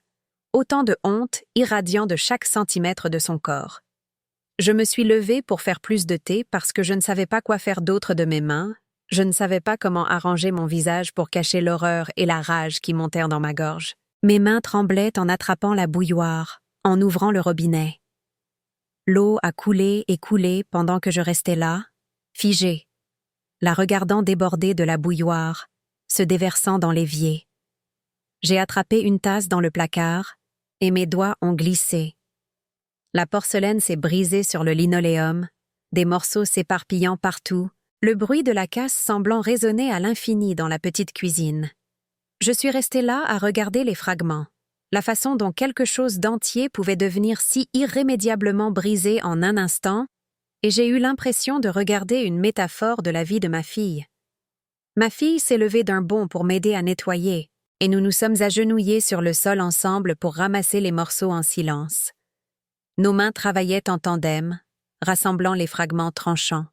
autant de honte irradiant de chaque centimètre de son corps. Je me suis levée pour faire plus de thé parce que je ne savais pas quoi faire d'autre de mes mains, je ne savais pas comment arranger mon visage pour cacher l'horreur et la rage qui montèrent dans ma gorge. Mes mains tremblaient en attrapant la bouilloire, en ouvrant le robinet. L'eau a coulé et coulé pendant que je restais là, figée, la regardant déborder de la bouilloire, se déversant dans l'évier. J'ai attrapé une tasse dans le placard et mes doigts ont glissé. La porcelaine s'est brisée sur le linoléum, des morceaux s'éparpillant partout, le bruit de la casse semblant résonner à l'infini dans la petite cuisine. Je suis restée là à regarder les fragments, la façon dont quelque chose d'entier pouvait devenir si irrémédiablement brisé en un instant, et j'ai eu l'impression de regarder une métaphore de la vie de ma fille. Ma fille s'est levée d'un bond pour m'aider à nettoyer, et nous nous sommes agenouillés sur le sol ensemble pour ramasser les morceaux en silence. Nos mains travaillaient en tandem, rassemblant les fragments tranchants.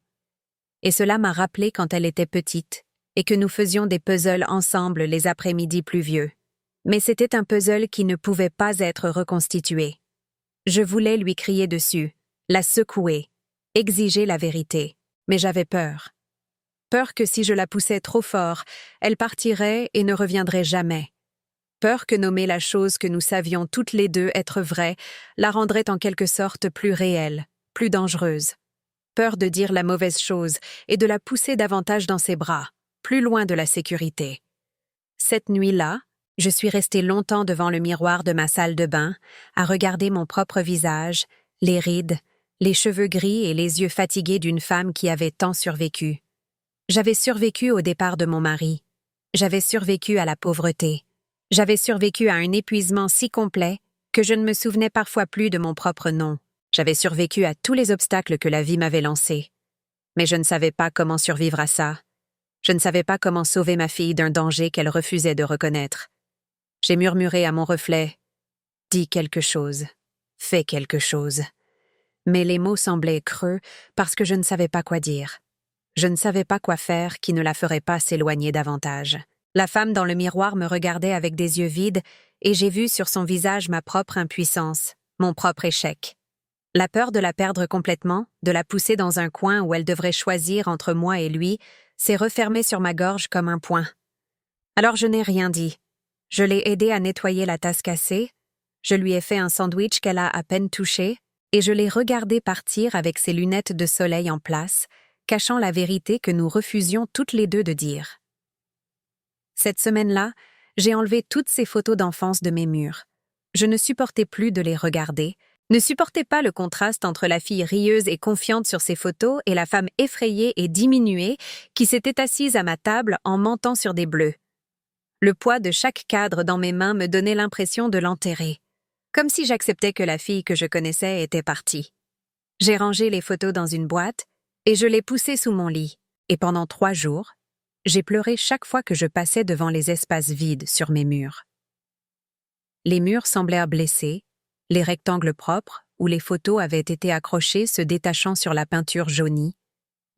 Et cela m'a rappelé quand elle était petite, et que nous faisions des puzzles ensemble les après-midi pluvieux. Mais c'était un puzzle qui ne pouvait pas être reconstitué. Je voulais lui crier dessus, la secouer, exiger la vérité, mais j'avais peur. Peur que si je la poussais trop fort, elle partirait et ne reviendrait jamais. Peur que nommer la chose que nous savions toutes les deux être vraie la rendrait en quelque sorte plus réelle, plus dangereuse. Peur de dire la mauvaise chose et de la pousser davantage dans ses bras, plus loin de la sécurité. Cette nuit-là, je suis restée longtemps devant le miroir de ma salle de bain, à regarder mon propre visage, les rides, les cheveux gris et les yeux fatigués d'une femme qui avait tant survécu. J'avais survécu au départ de mon mari. J'avais survécu à la pauvreté. J'avais survécu à un épuisement si complet que je ne me souvenais parfois plus de mon propre nom. J'avais survécu à tous les obstacles que la vie m'avait lancés. Mais je ne savais pas comment survivre à ça. Je ne savais pas comment sauver ma fille d'un danger qu'elle refusait de reconnaître. J'ai murmuré à mon reflet « Dis quelque chose, fais quelque chose ». Mais les mots semblaient creux parce que je ne savais pas quoi dire. Je ne savais pas quoi faire qui ne la ferait pas s'éloigner davantage. La femme dans le miroir me regardait avec des yeux vides et j'ai vu sur son visage ma propre impuissance, mon propre échec. La peur de la perdre complètement, de la pousser dans un coin où elle devrait choisir entre moi et lui, s'est refermée sur ma gorge comme un poing. Alors je n'ai rien dit. Je l'ai aidée à nettoyer la tasse cassée, je lui ai fait un sandwich qu'elle a à peine touché, et je l'ai regardée partir avec ses lunettes de soleil en place, cachant la vérité que nous refusions toutes les deux de dire. Cette semaine-là, j'ai enlevé toutes ces photos d'enfance de mes murs. Je ne supportais plus de les regarder, Ne supportait pas le contraste entre la fille rieuse et confiante sur ses photos et la femme effrayée et diminuée qui s'était assise à ma table en mentant sur des bleus. Le poids de chaque cadre dans mes mains me donnait l'impression de l'enterrer, comme si j'acceptais que la fille que je connaissais était partie. J'ai rangé les photos dans une boîte et je les poussées sous mon lit, et pendant 3 jours, j'ai pleuré chaque fois que je passais devant les espaces vides sur mes murs. Les murs semblèrent blessés, les rectangles propres où les photos avaient été accrochées se détachant sur la peinture jaunie,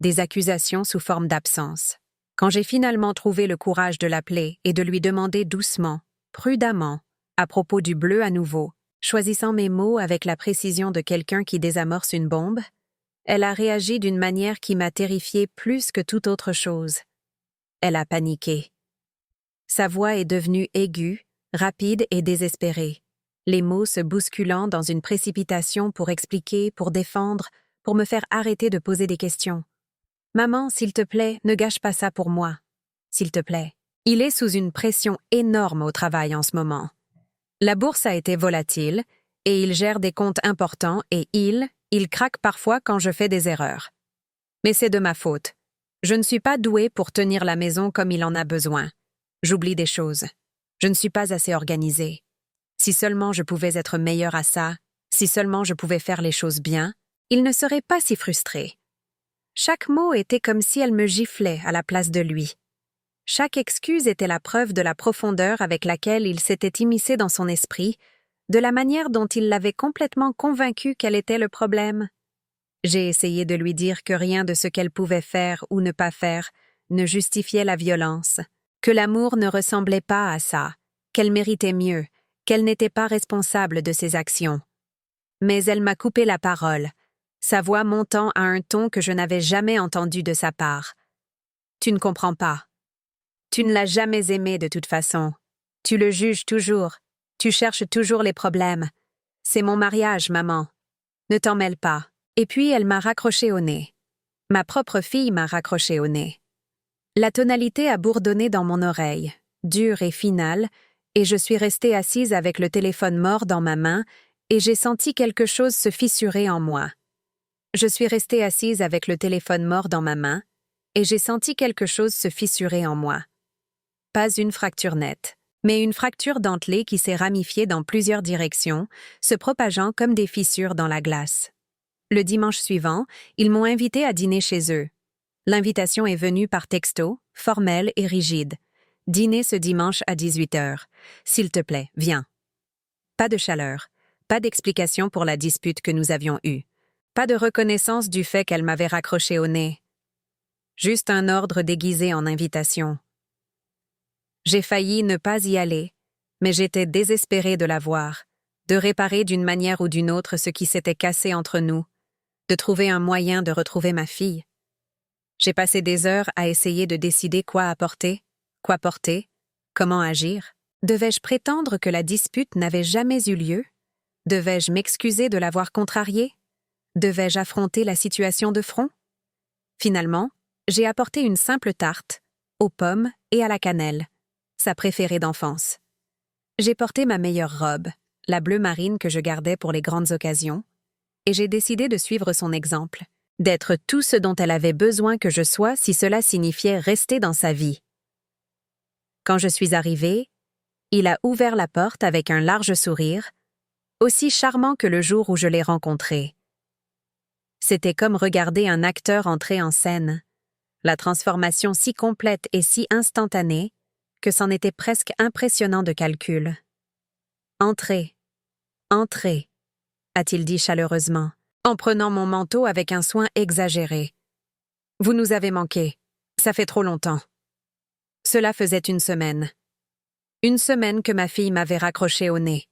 des accusations sous forme d'absence. Quand j'ai finalement trouvé le courage de l'appeler et de lui demander doucement, prudemment, à propos du bleu à nouveau, choisissant mes mots avec la précision de quelqu'un qui désamorce une bombe, elle a réagi d'une manière qui m'a terrifiée plus que toute autre chose. Elle a paniqué. Sa voix est devenue aiguë, rapide et désespérée, les mots se bousculant dans une précipitation pour expliquer, pour défendre, pour me faire arrêter de poser des questions. « Maman, s'il te plaît, ne gâche pas ça pour moi. S'il te plaît. » Il est sous une pression énorme au travail en ce moment. La bourse a été volatile, et il gère des comptes importants et il craque parfois quand je fais des erreurs. Mais c'est de ma faute. Je ne suis pas douée pour tenir la maison comme il en a besoin. J'oublie des choses. Je ne suis pas assez organisée. Si seulement je pouvais être meilleure à ça, si seulement je pouvais faire les choses bien, il ne serait pas si frustré. Chaque mot était comme si elle me giflait à la place de lui. Chaque excuse était la preuve de la profondeur avec laquelle il s'était immiscé dans son esprit, de la manière dont il l'avait complètement convaincue quel était le problème. J'ai essayé de lui dire que rien de ce qu'elle pouvait faire ou ne pas faire ne justifiait la violence, que l'amour ne ressemblait pas à ça, qu'elle méritait mieux, qu'elle n'était pas responsable de ses actions. Mais elle m'a coupé la parole, sa voix montant à un ton que je n'avais jamais entendu de sa part. « Tu ne comprends pas. Tu ne l'as jamais aimé de toute façon. Tu le juges toujours. Tu cherches toujours les problèmes. C'est mon mariage, maman. Ne t'en mêle pas. » Et puis elle m'a raccroché au nez. Ma propre fille m'a raccroché au nez. La tonalité a bourdonné dans mon oreille, dure et finale, et je suis restée assise avec le téléphone mort dans ma main et j'ai senti quelque chose se fissurer en moi. Je suis restée assise avec le téléphone mort dans ma main et j'ai senti quelque chose se fissurer en moi. Pas une fracture nette, mais une fracture dentelée qui s'est ramifiée dans plusieurs directions, se propageant comme des fissures dans la glace. Le dimanche suivant, ils m'ont invitée à dîner chez eux. L'invitation est venue par texto, formelle et rigide. Dîner ce dimanche à 18h. S'il te plaît, viens. Pas de chaleur, pas d'explication pour la dispute que nous avions eue, pas de reconnaissance du fait qu'elle m'avait raccroché au nez. Juste un ordre déguisé en invitation. J'ai failli ne pas y aller, mais j'étais désespérée de la voir, de réparer d'une manière ou d'une autre ce qui s'était cassé entre nous, de trouver un moyen de retrouver ma fille. J'ai passé des heures à essayer de décider quoi apporter, quoi porter, comment agir. Devais-je prétendre que la dispute n'avait jamais eu lieu? Devais-je m'excuser de l'avoir contrariée? Devais-je affronter la situation de front? Finalement, j'ai apporté une simple tarte, aux pommes et à la cannelle, sa préférée d'enfance. J'ai porté ma meilleure robe, la bleue marine que je gardais pour les grandes occasions, et j'ai décidé de suivre son exemple, d'être tout ce dont elle avait besoin que je sois si cela signifiait rester dans sa vie. Quand je suis arrivée, il a ouvert la porte avec un large sourire, aussi charmant que le jour où je l'ai rencontré. C'était comme regarder un acteur entrer en scène, la transformation si complète et si instantanée que c'en était presque impressionnant de calcul. « Entrez, entrez », a-t-il dit chaleureusement, en prenant mon manteau avec un soin exagéré. « Vous nous avez manqué, ça fait trop longtemps. » Cela faisait une semaine. Une semaine que ma fille m'avait raccroché au nez.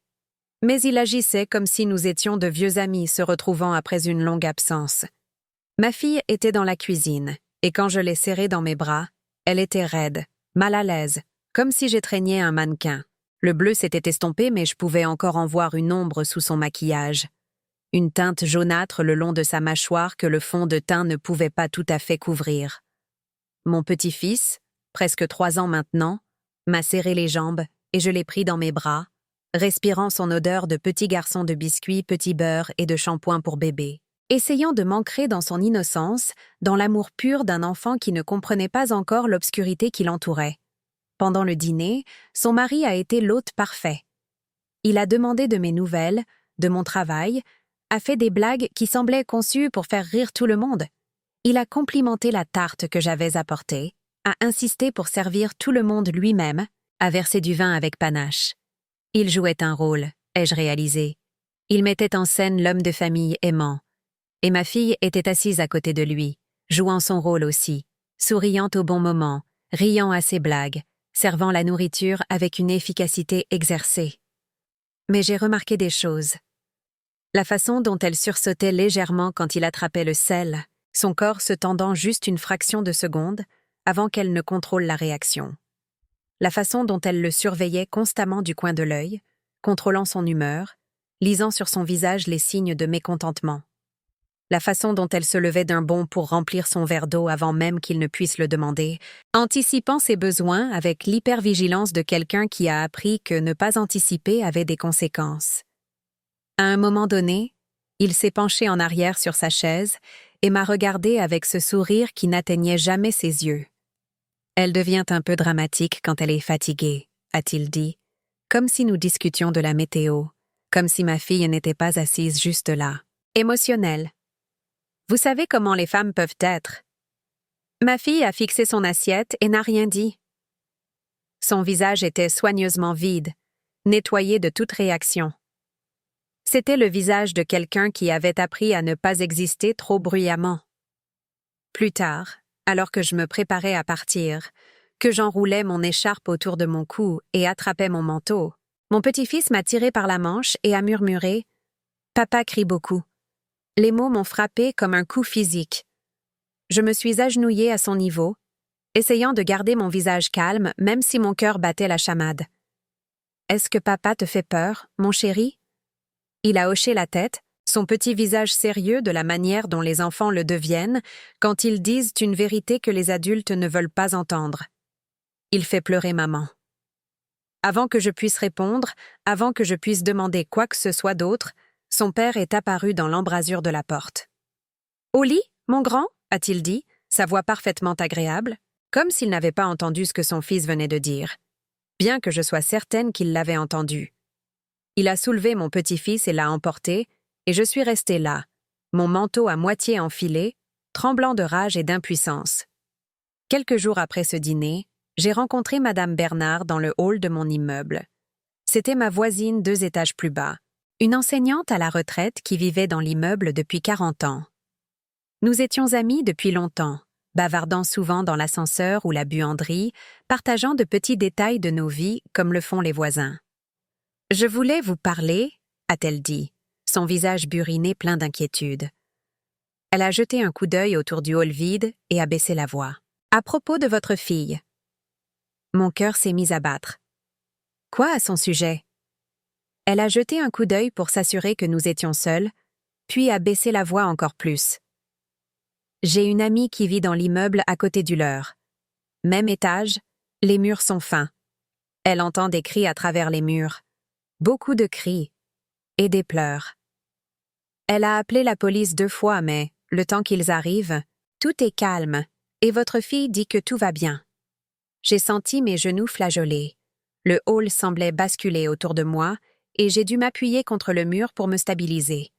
Mais il agissait comme si nous étions de vieux amis se retrouvant après une longue absence. Ma fille était dans la cuisine, et quand je l'ai serrée dans mes bras, elle était raide, mal à l'aise, comme si j'étreignais un mannequin. Le bleu s'était estompé, mais je pouvais encore en voir une ombre sous son maquillage. Une teinte jaunâtre le long de sa mâchoire que le fond de teint ne pouvait pas tout à fait couvrir. Mon petit-fils, presque 3 ans maintenant, m'a serré les jambes et je l'ai pris dans mes bras, respirant son odeur de petit garçon de biscuits, petit beurre et de shampoing pour bébé, essayant de m'ancrer dans son innocence, dans l'amour pur d'un enfant qui ne comprenait pas encore l'obscurité qui l'entourait. Pendant le dîner, son mari a été l'hôte parfait. Il a demandé de mes nouvelles, de mon travail, a fait des blagues qui semblaient conçues pour faire rire tout le monde. Il a complimenté la tarte que j'avais apportée, a insisté pour servir tout le monde lui-même, a versé du vin avec panache. Il jouait un rôle, ai-je réalisé. Il mettait en scène l'homme de famille aimant. Et ma fille était assise à côté de lui, jouant son rôle aussi, souriant au bon moment, riant à ses blagues, servant la nourriture avec une efficacité exercée. Mais j'ai remarqué des choses. La façon dont elle sursautait légèrement quand il attrapait le sel, son corps se tendant juste une fraction de seconde avant qu'elle ne contrôle la réaction. La façon dont elle le surveillait constamment du coin de l'œil, contrôlant son humeur, lisant sur son visage les signes de mécontentement. La façon dont elle se levait d'un bond pour remplir son verre d'eau avant même qu'il ne puisse le demander, anticipant ses besoins avec l'hypervigilance de quelqu'un qui a appris que ne pas anticiper avait des conséquences. À un moment donné, il s'est penché en arrière sur sa chaise et m'a regardé avec ce sourire qui n'atteignait jamais ses yeux. « Elle devient un peu dramatique quand elle est fatiguée », a-t-il dit, comme si nous discutions de la météo, comme si ma fille n'était pas assise juste là. Émotionnelle. Vous savez comment les femmes peuvent être. Ma fille a fixé son assiette et n'a rien dit. Son visage était soigneusement vide, nettoyé de toute réaction. C'était le visage de quelqu'un qui avait appris à ne pas exister trop bruyamment. Plus tard, alors que je me préparais à partir, que j'enroulais mon écharpe autour de mon cou et attrapais mon manteau, mon petit-fils m'a tiré par la manche et a murmuré « Papa crie beaucoup ». Les mots m'ont frappé comme un coup physique. Je me suis agenouillée à son niveau, essayant de garder mon visage calme même si mon cœur battait la chamade. « Est-ce que papa te fait peur, mon chéri ?» Il a hoché la tête, son petit visage sérieux de la manière dont les enfants le deviennent quand ils disent une vérité que les adultes ne veulent pas entendre. Il fait pleurer maman. Avant que je puisse répondre, avant que je puisse demander quoi que ce soit d'autre, son père est apparu dans l'embrasure de la porte. « Au lit, mon grand ?» a-t-il dit, sa voix parfaitement agréable, comme s'il n'avait pas entendu ce que son fils venait de dire, bien que je sois certaine qu'il l'avait entendu. Il a soulevé mon petit-fils et l'a emporté, et je suis restée là, mon manteau à moitié enfilé, tremblant de rage et d'impuissance. Quelques jours après ce dîner, j'ai rencontré Madame Bernard dans le hall de mon immeuble. C'était ma voisine 2 étages plus bas, une enseignante à la retraite qui vivait dans l'immeuble depuis 40 ans. Nous étions amis depuis longtemps, bavardant souvent dans l'ascenseur ou la buanderie, partageant de petits détails de nos vies comme le font les voisins. « Je voulais vous parler », a-t-elle dit, son visage buriné plein d'inquiétude. Elle a jeté un coup d'œil autour du hall vide et a baissé la voix. « À propos de votre fille. » Mon cœur s'est mis à battre. Quoi à son sujet? Elle a jeté un coup d'œil pour s'assurer que nous étions seuls, puis a baissé la voix encore plus. J'ai une amie qui vit dans l'immeuble à côté du leur. Même étage, les murs sont fins. Elle entend des cris à travers les murs. Beaucoup de cris. Et des pleurs. Elle a appelé la police 2 fois, mais, le temps qu'ils arrivent, tout est calme, et votre fille dit que tout va bien. J'ai senti mes genoux flageoler. Le hall semblait basculer autour de moi, et j'ai dû m'appuyer contre le mur pour me stabiliser.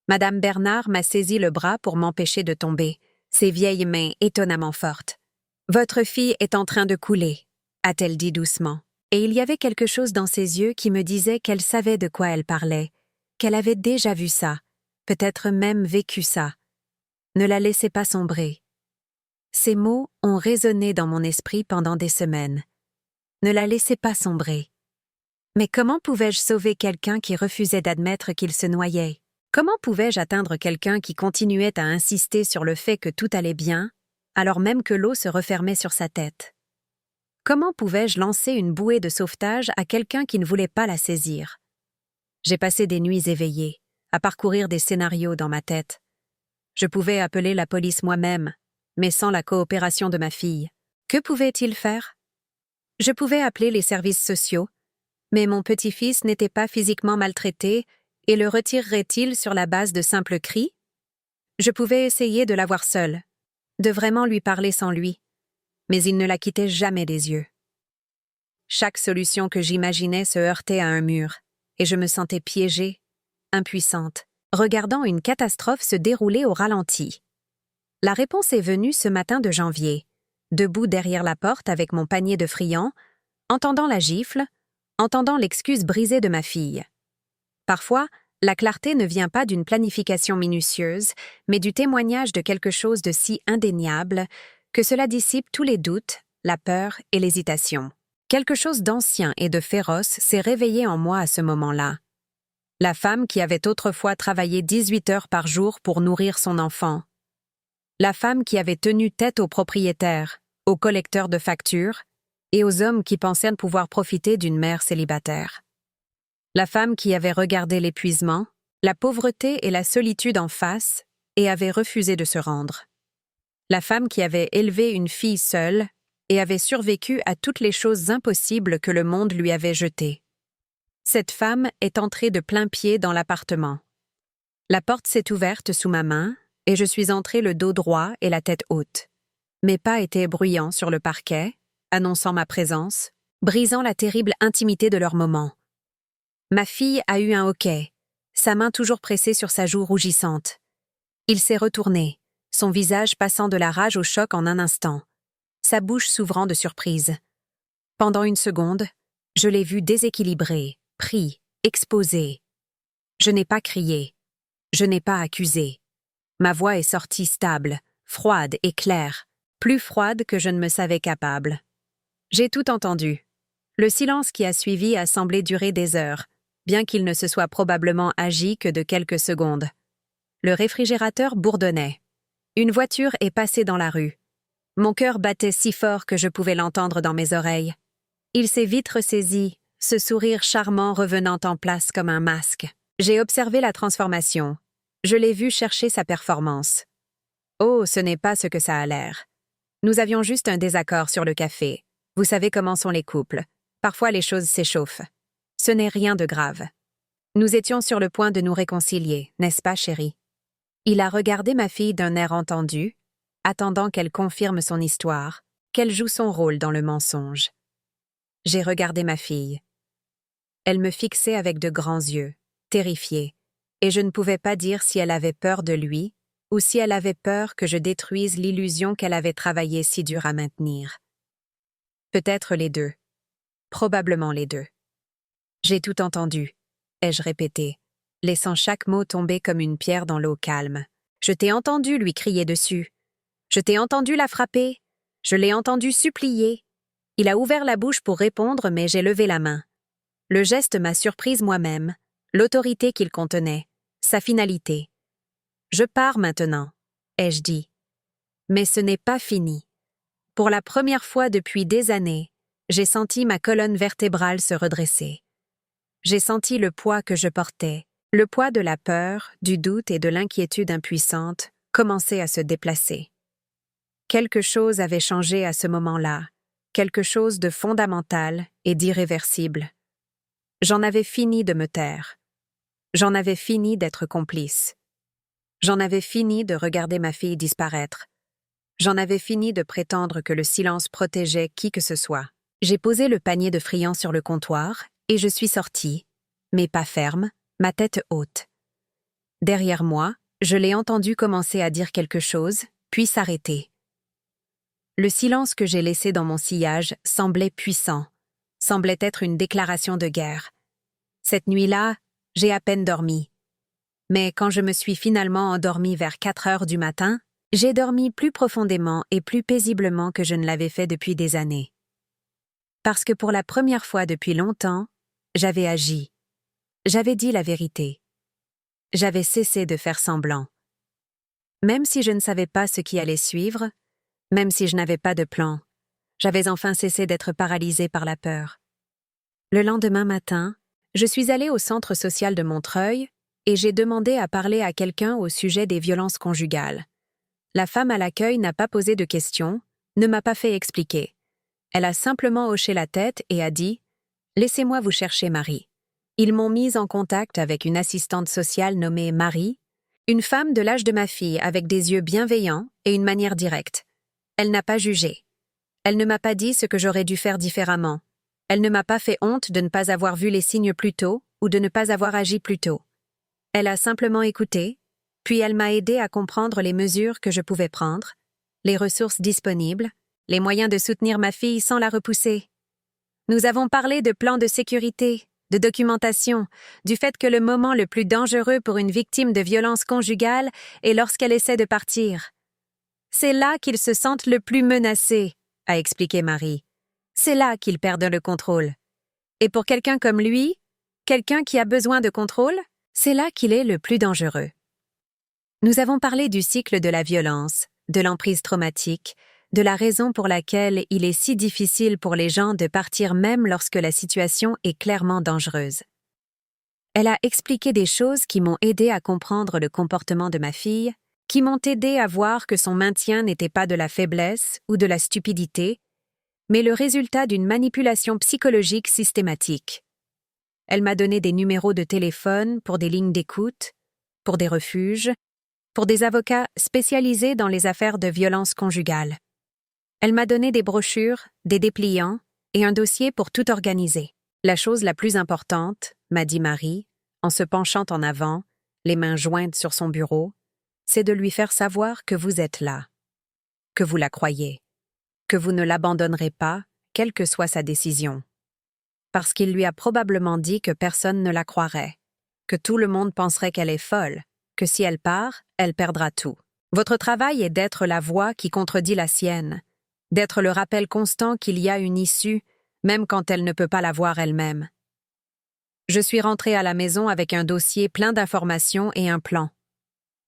Madame Bernard m'a saisi le bras pour m'empêcher de tomber, ses vieilles mains étonnamment fortes. « Votre fille est en train de couler », a-t-elle dit doucement, et il y avait quelque chose dans ses yeux qui me disait qu'elle savait de quoi elle parlait, qu'elle avait déjà vu ça, peut-être même vécu ça. Ne la laissez pas sombrer. Ces mots ont résonné dans mon esprit pendant des semaines. Ne la laissez pas sombrer. Mais comment pouvais-je sauver quelqu'un qui refusait d'admettre qu'il se noyait? Comment pouvais-je atteindre quelqu'un qui continuait à insister sur le fait que tout allait bien, alors même que l'eau se refermait sur sa tête? Comment pouvais-je lancer une bouée de sauvetage à quelqu'un qui ne voulait pas la saisir? J'ai passé des nuits éveillées, à parcourir des scénarios dans ma tête. Je pouvais appeler la police moi-même, mais sans la coopération de ma fille. Que pouvait-il faire? Je pouvais appeler les services sociaux, Mais mon petit-fils n'était pas physiquement maltraité et le retirerait-il sur la base de simples cris? Je pouvais essayer de l'avoir seul, de vraiment lui parler sans lui, mais il ne la quittait jamais des yeux. Chaque solution que j'imaginais se heurtait à un mur, et je me sentais piégée, impuissante, regardant une catastrophe se dérouler au ralenti. La réponse est venue ce matin de janvier, debout derrière la porte avec mon panier de friands, entendant la gifle, entendant l'excuse brisée de ma fille. Parfois, la clarté ne vient pas d'une planification minutieuse, mais du témoignage de quelque chose de si indéniable que cela dissipe tous les doutes, la peur et l'hésitation. Quelque chose d'ancien et de féroce s'est réveillé en moi à ce moment-là. La femme qui avait autrefois travaillé 18 heures par jour pour nourrir son enfant. La femme qui avait tenu tête aux propriétaires, aux collecteurs de factures et aux hommes qui pensaient pouvoir profiter d'une mère célibataire. La femme qui avait regardé l'épuisement, la pauvreté et la solitude en face et avait refusé de se rendre. La femme qui avait élevé une fille seule et avait survécu à toutes les choses impossibles que le monde lui avait jetées. Cette femme est entrée de plein pied dans l'appartement. La porte s'est ouverte sous ma main et je suis entrée le dos droit et la tête haute. Mes pas étaient bruyants sur le parquet, annonçant ma présence, brisant la terrible intimité de leur moment. Ma fille a eu un hoquet, sa main toujours pressée sur sa joue rougissante. Il s'est retourné, son visage passant de la rage au choc en un instant, sa bouche s'ouvrant de surprise. Pendant une seconde, je l'ai vu déséquilibré, pris, exposé. Je n'ai pas crié, je n'ai pas accusé. Ma voix est sortie stable, froide et claire, plus froide que je ne me savais capable. J'ai tout entendu. Le silence qui a suivi a semblé durer des heures, bien qu'il ne se soit probablement agi que de quelques secondes. Le réfrigérateur bourdonnait. Une voiture est passée dans la rue. Mon cœur battait si fort que je pouvais l'entendre dans mes oreilles. Il s'est vite ressaisi, ce sourire charmant revenant en place comme un masque. J'ai observé la transformation. Je l'ai vu chercher sa performance. Oh, ce n'est pas ce que ça a l'air. Nous avions juste un désaccord sur le café. Vous savez comment sont les couples. Parfois les choses s'échauffent. Ce n'est rien de grave. Nous étions sur le point de nous réconcilier, n'est-ce pas, chérie? Il a regardé ma fille d'un air entendu, attendant qu'elle confirme son histoire, qu'elle joue son rôle dans le mensonge. J'ai regardé ma fille. Elle me fixait avec de grands yeux, terrifiée, et je ne pouvais pas dire si elle avait peur de lui ou si elle avait peur que je détruise l'illusion qu'elle avait travaillé si dur à maintenir. Peut-être les deux. Probablement les deux. J'ai tout entendu, ai-je répété, laissant chaque mot tomber comme une pierre dans l'eau calme. Je t'ai entendu lui crier dessus. Je t'ai entendu la frapper. Je l'ai entendu supplier. Il a ouvert la bouche pour répondre, mais j'ai levé la main. Le geste m'a surprise moi-même, l'autorité qu'il contenait, sa finalité. Je pars maintenant, ai-je dit. Mais ce n'est pas fini. Pour la première fois depuis des années, j'ai senti ma colonne vertébrale se redresser. J'ai senti le poids que je portais, le poids de la peur, du doute et de l'inquiétude impuissante, commencer à se déplacer. Quelque chose avait changé à ce moment-là, quelque chose de fondamental et d'irréversible. J'en avais fini de me taire. J'en avais fini d'être complice. J'en avais fini de regarder ma fille disparaître. J'en avais fini de prétendre que le silence protégeait qui que ce soit. J'ai posé le panier de friands sur le comptoir et je suis sortie, mes pas fermes, ma tête haute. Derrière moi, je l'ai entendu commencer à dire quelque chose, puis s'arrêter. Le silence que j'ai laissé dans mon sillage semblait puissant, semblait être une déclaration de guerre. Cette nuit-là, j'ai à peine dormi. Mais quand je me suis finalement endormie vers 4 heures du matin, j'ai dormi plus profondément et plus paisiblement que je ne l'avais fait depuis des années. Parce que pour la première fois depuis longtemps, j'avais agi. J'avais dit la vérité. J'avais cessé de faire semblant. Même si je ne savais pas ce qui allait suivre, même si je n'avais pas de plan, j'avais enfin cessé d'être paralysée par la peur. Le lendemain matin, je suis allée au centre social de Montreuil et j'ai demandé à parler à quelqu'un au sujet des violences conjugales. La femme à l'accueil n'a pas posé de questions, ne m'a pas fait expliquer. Elle a simplement hoché la tête et a dit « Laissez-moi vous chercher Marie. Ils m'ont mise en contact avec une assistante sociale nommée Marie, une femme de l'âge de ma fille avec des yeux bienveillants et une manière directe. Elle n'a pas jugé. Elle ne m'a pas dit ce que j'aurais dû faire différemment. Elle ne m'a pas fait honte de ne pas avoir vu les signes plus tôt ou de ne pas avoir agi plus tôt. Elle a simplement écouté, puis elle m'a aidé à comprendre les mesures que je pouvais prendre, les ressources disponibles, les moyens de soutenir ma fille sans la repousser. Nous avons parlé de plans de sécurité, de documentation, du fait que le moment le plus dangereux pour une victime de violence conjugale est lorsqu'elle essaie de partir. C'est là qu'ils se sentent le plus menacés, a expliqué Marie. C'est là qu'ils perdent le contrôle. Et pour quelqu'un comme lui, quelqu'un qui a besoin de contrôle, c'est là qu'il est le plus dangereux. Nous avons parlé du cycle de la violence, de l'emprise traumatique, de la raison pour laquelle il est si difficile pour les gens de partir même lorsque la situation est clairement dangereuse. Elle a expliqué des choses qui m'ont aidé à comprendre le comportement de ma fille, qui m'ont aidé à voir que son maintien n'était pas de la faiblesse ou de la stupidité, mais le résultat d'une manipulation psychologique systématique. Elle m'a donné des numéros de téléphone pour des lignes d'écoute, pour des refuges, pour des avocats spécialisés dans les affaires de violence conjugale. Elle m'a donné des brochures, des dépliants et un dossier pour tout organiser. La chose la plus importante, m'a dit Marie, en se penchant en avant, les mains jointes sur son bureau, c'est de lui faire savoir que vous êtes là, que vous la croyez, que vous ne l'abandonnerez pas, quelle que soit sa décision. Parce qu'il lui a probablement dit que personne ne la croirait, que tout le monde penserait qu'elle est folle, que si elle part, elle perdra tout. Votre travail est d'être la voix qui contredit la sienne, d'être le rappel constant qu'il y a une issue, même quand elle ne peut pas la voir elle-même. Je suis rentrée à la maison avec un dossier plein d'informations et un plan.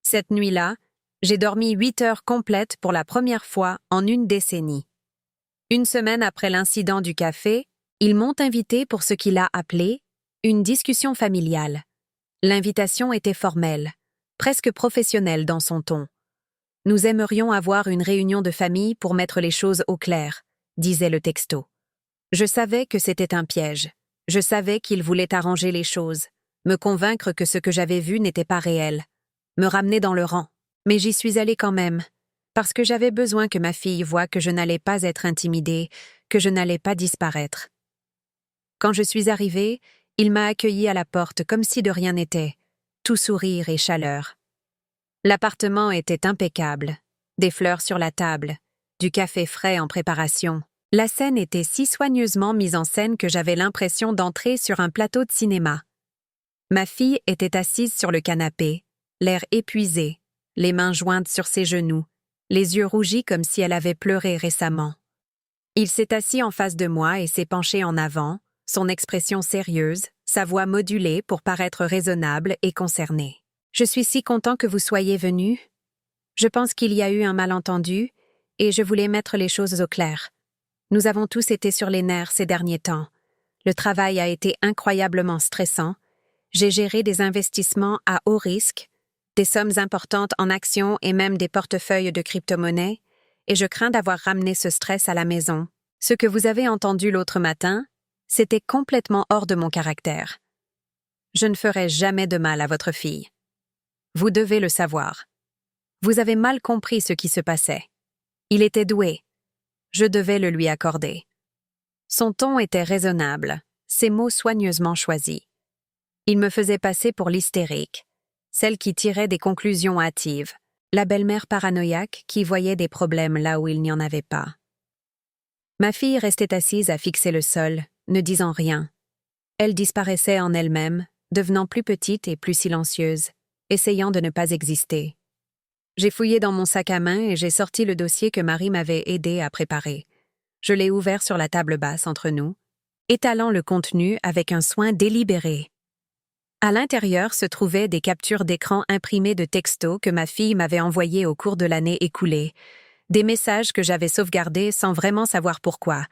Cette nuit-là, j'ai dormi 8 heures complètes pour la première fois en une décennie. Une semaine après l'incident du café, ils m'ont invité pour ce qu'il a appelé une discussion familiale. L'invitation était formelle, presque professionnelle dans son ton. Nous aimerions avoir une réunion de famille pour mettre les choses au clair, disait le texto. Je savais que c'était un piège. Je savais qu'il voulait arranger les choses, me convaincre que ce que j'avais vu n'était pas réel, me ramener dans le rang. Mais j'y suis allée quand même, parce que j'avais besoin que ma fille voie que je n'allais pas être intimidée, que je n'allais pas disparaître. Quand je suis arrivée, il m'a accueillie à la porte comme si de rien n'était, tout sourire et chaleur. L'appartement était impeccable, des fleurs sur la table, du café frais en préparation. La scène était si soigneusement mise en scène que j'avais l'impression d'entrer sur un plateau de cinéma. Ma fille était assise sur le canapé, l'air épuisé, les mains jointes sur ses genoux, les yeux rougis comme si elle avait pleuré récemment. Il s'est assis en face de moi et s'est penché en avant, son expression sérieuse, sa voix modulée pour paraître raisonnable et concernée. « Je suis si content que vous soyez venu. Je pense qu'il y a eu un malentendu et je voulais mettre les choses au clair. Nous avons tous été sur les nerfs ces derniers temps. Le travail a été incroyablement stressant. J'ai géré des investissements à haut risque, des sommes importantes en actions et même des portefeuilles de crypto-monnaies, et je crains d'avoir ramené ce stress à la maison. Ce que vous avez entendu l'autre matin, c'était complètement hors de mon caractère. Je ne ferai jamais de mal à votre fille. Vous devez le savoir. Vous avez mal compris ce qui se passait. Il était doué. Je devais le lui accorder. Son ton était raisonnable, ses mots soigneusement choisis. Il me faisait passer pour l'hystérique, celle qui tirait des conclusions hâtives, la belle-mère paranoïaque qui voyait des problèmes là où il n'y en avait pas. Ma fille restait assise à fixer le sol, ne disant rien. Elle disparaissait en elle-même, devenant plus petite et plus silencieuse, essayant de ne pas exister. J'ai fouillé dans mon sac à main et j'ai sorti le dossier que Marie m'avait aidé à préparer. Je l'ai ouvert sur la table basse entre nous, étalant le contenu avec un soin délibéré. À l'intérieur se trouvaient des captures d'écran imprimées de textos que ma fille m'avait envoyés au cours de l'année écoulée, des messages que j'avais sauvegardés sans vraiment savoir pourquoi,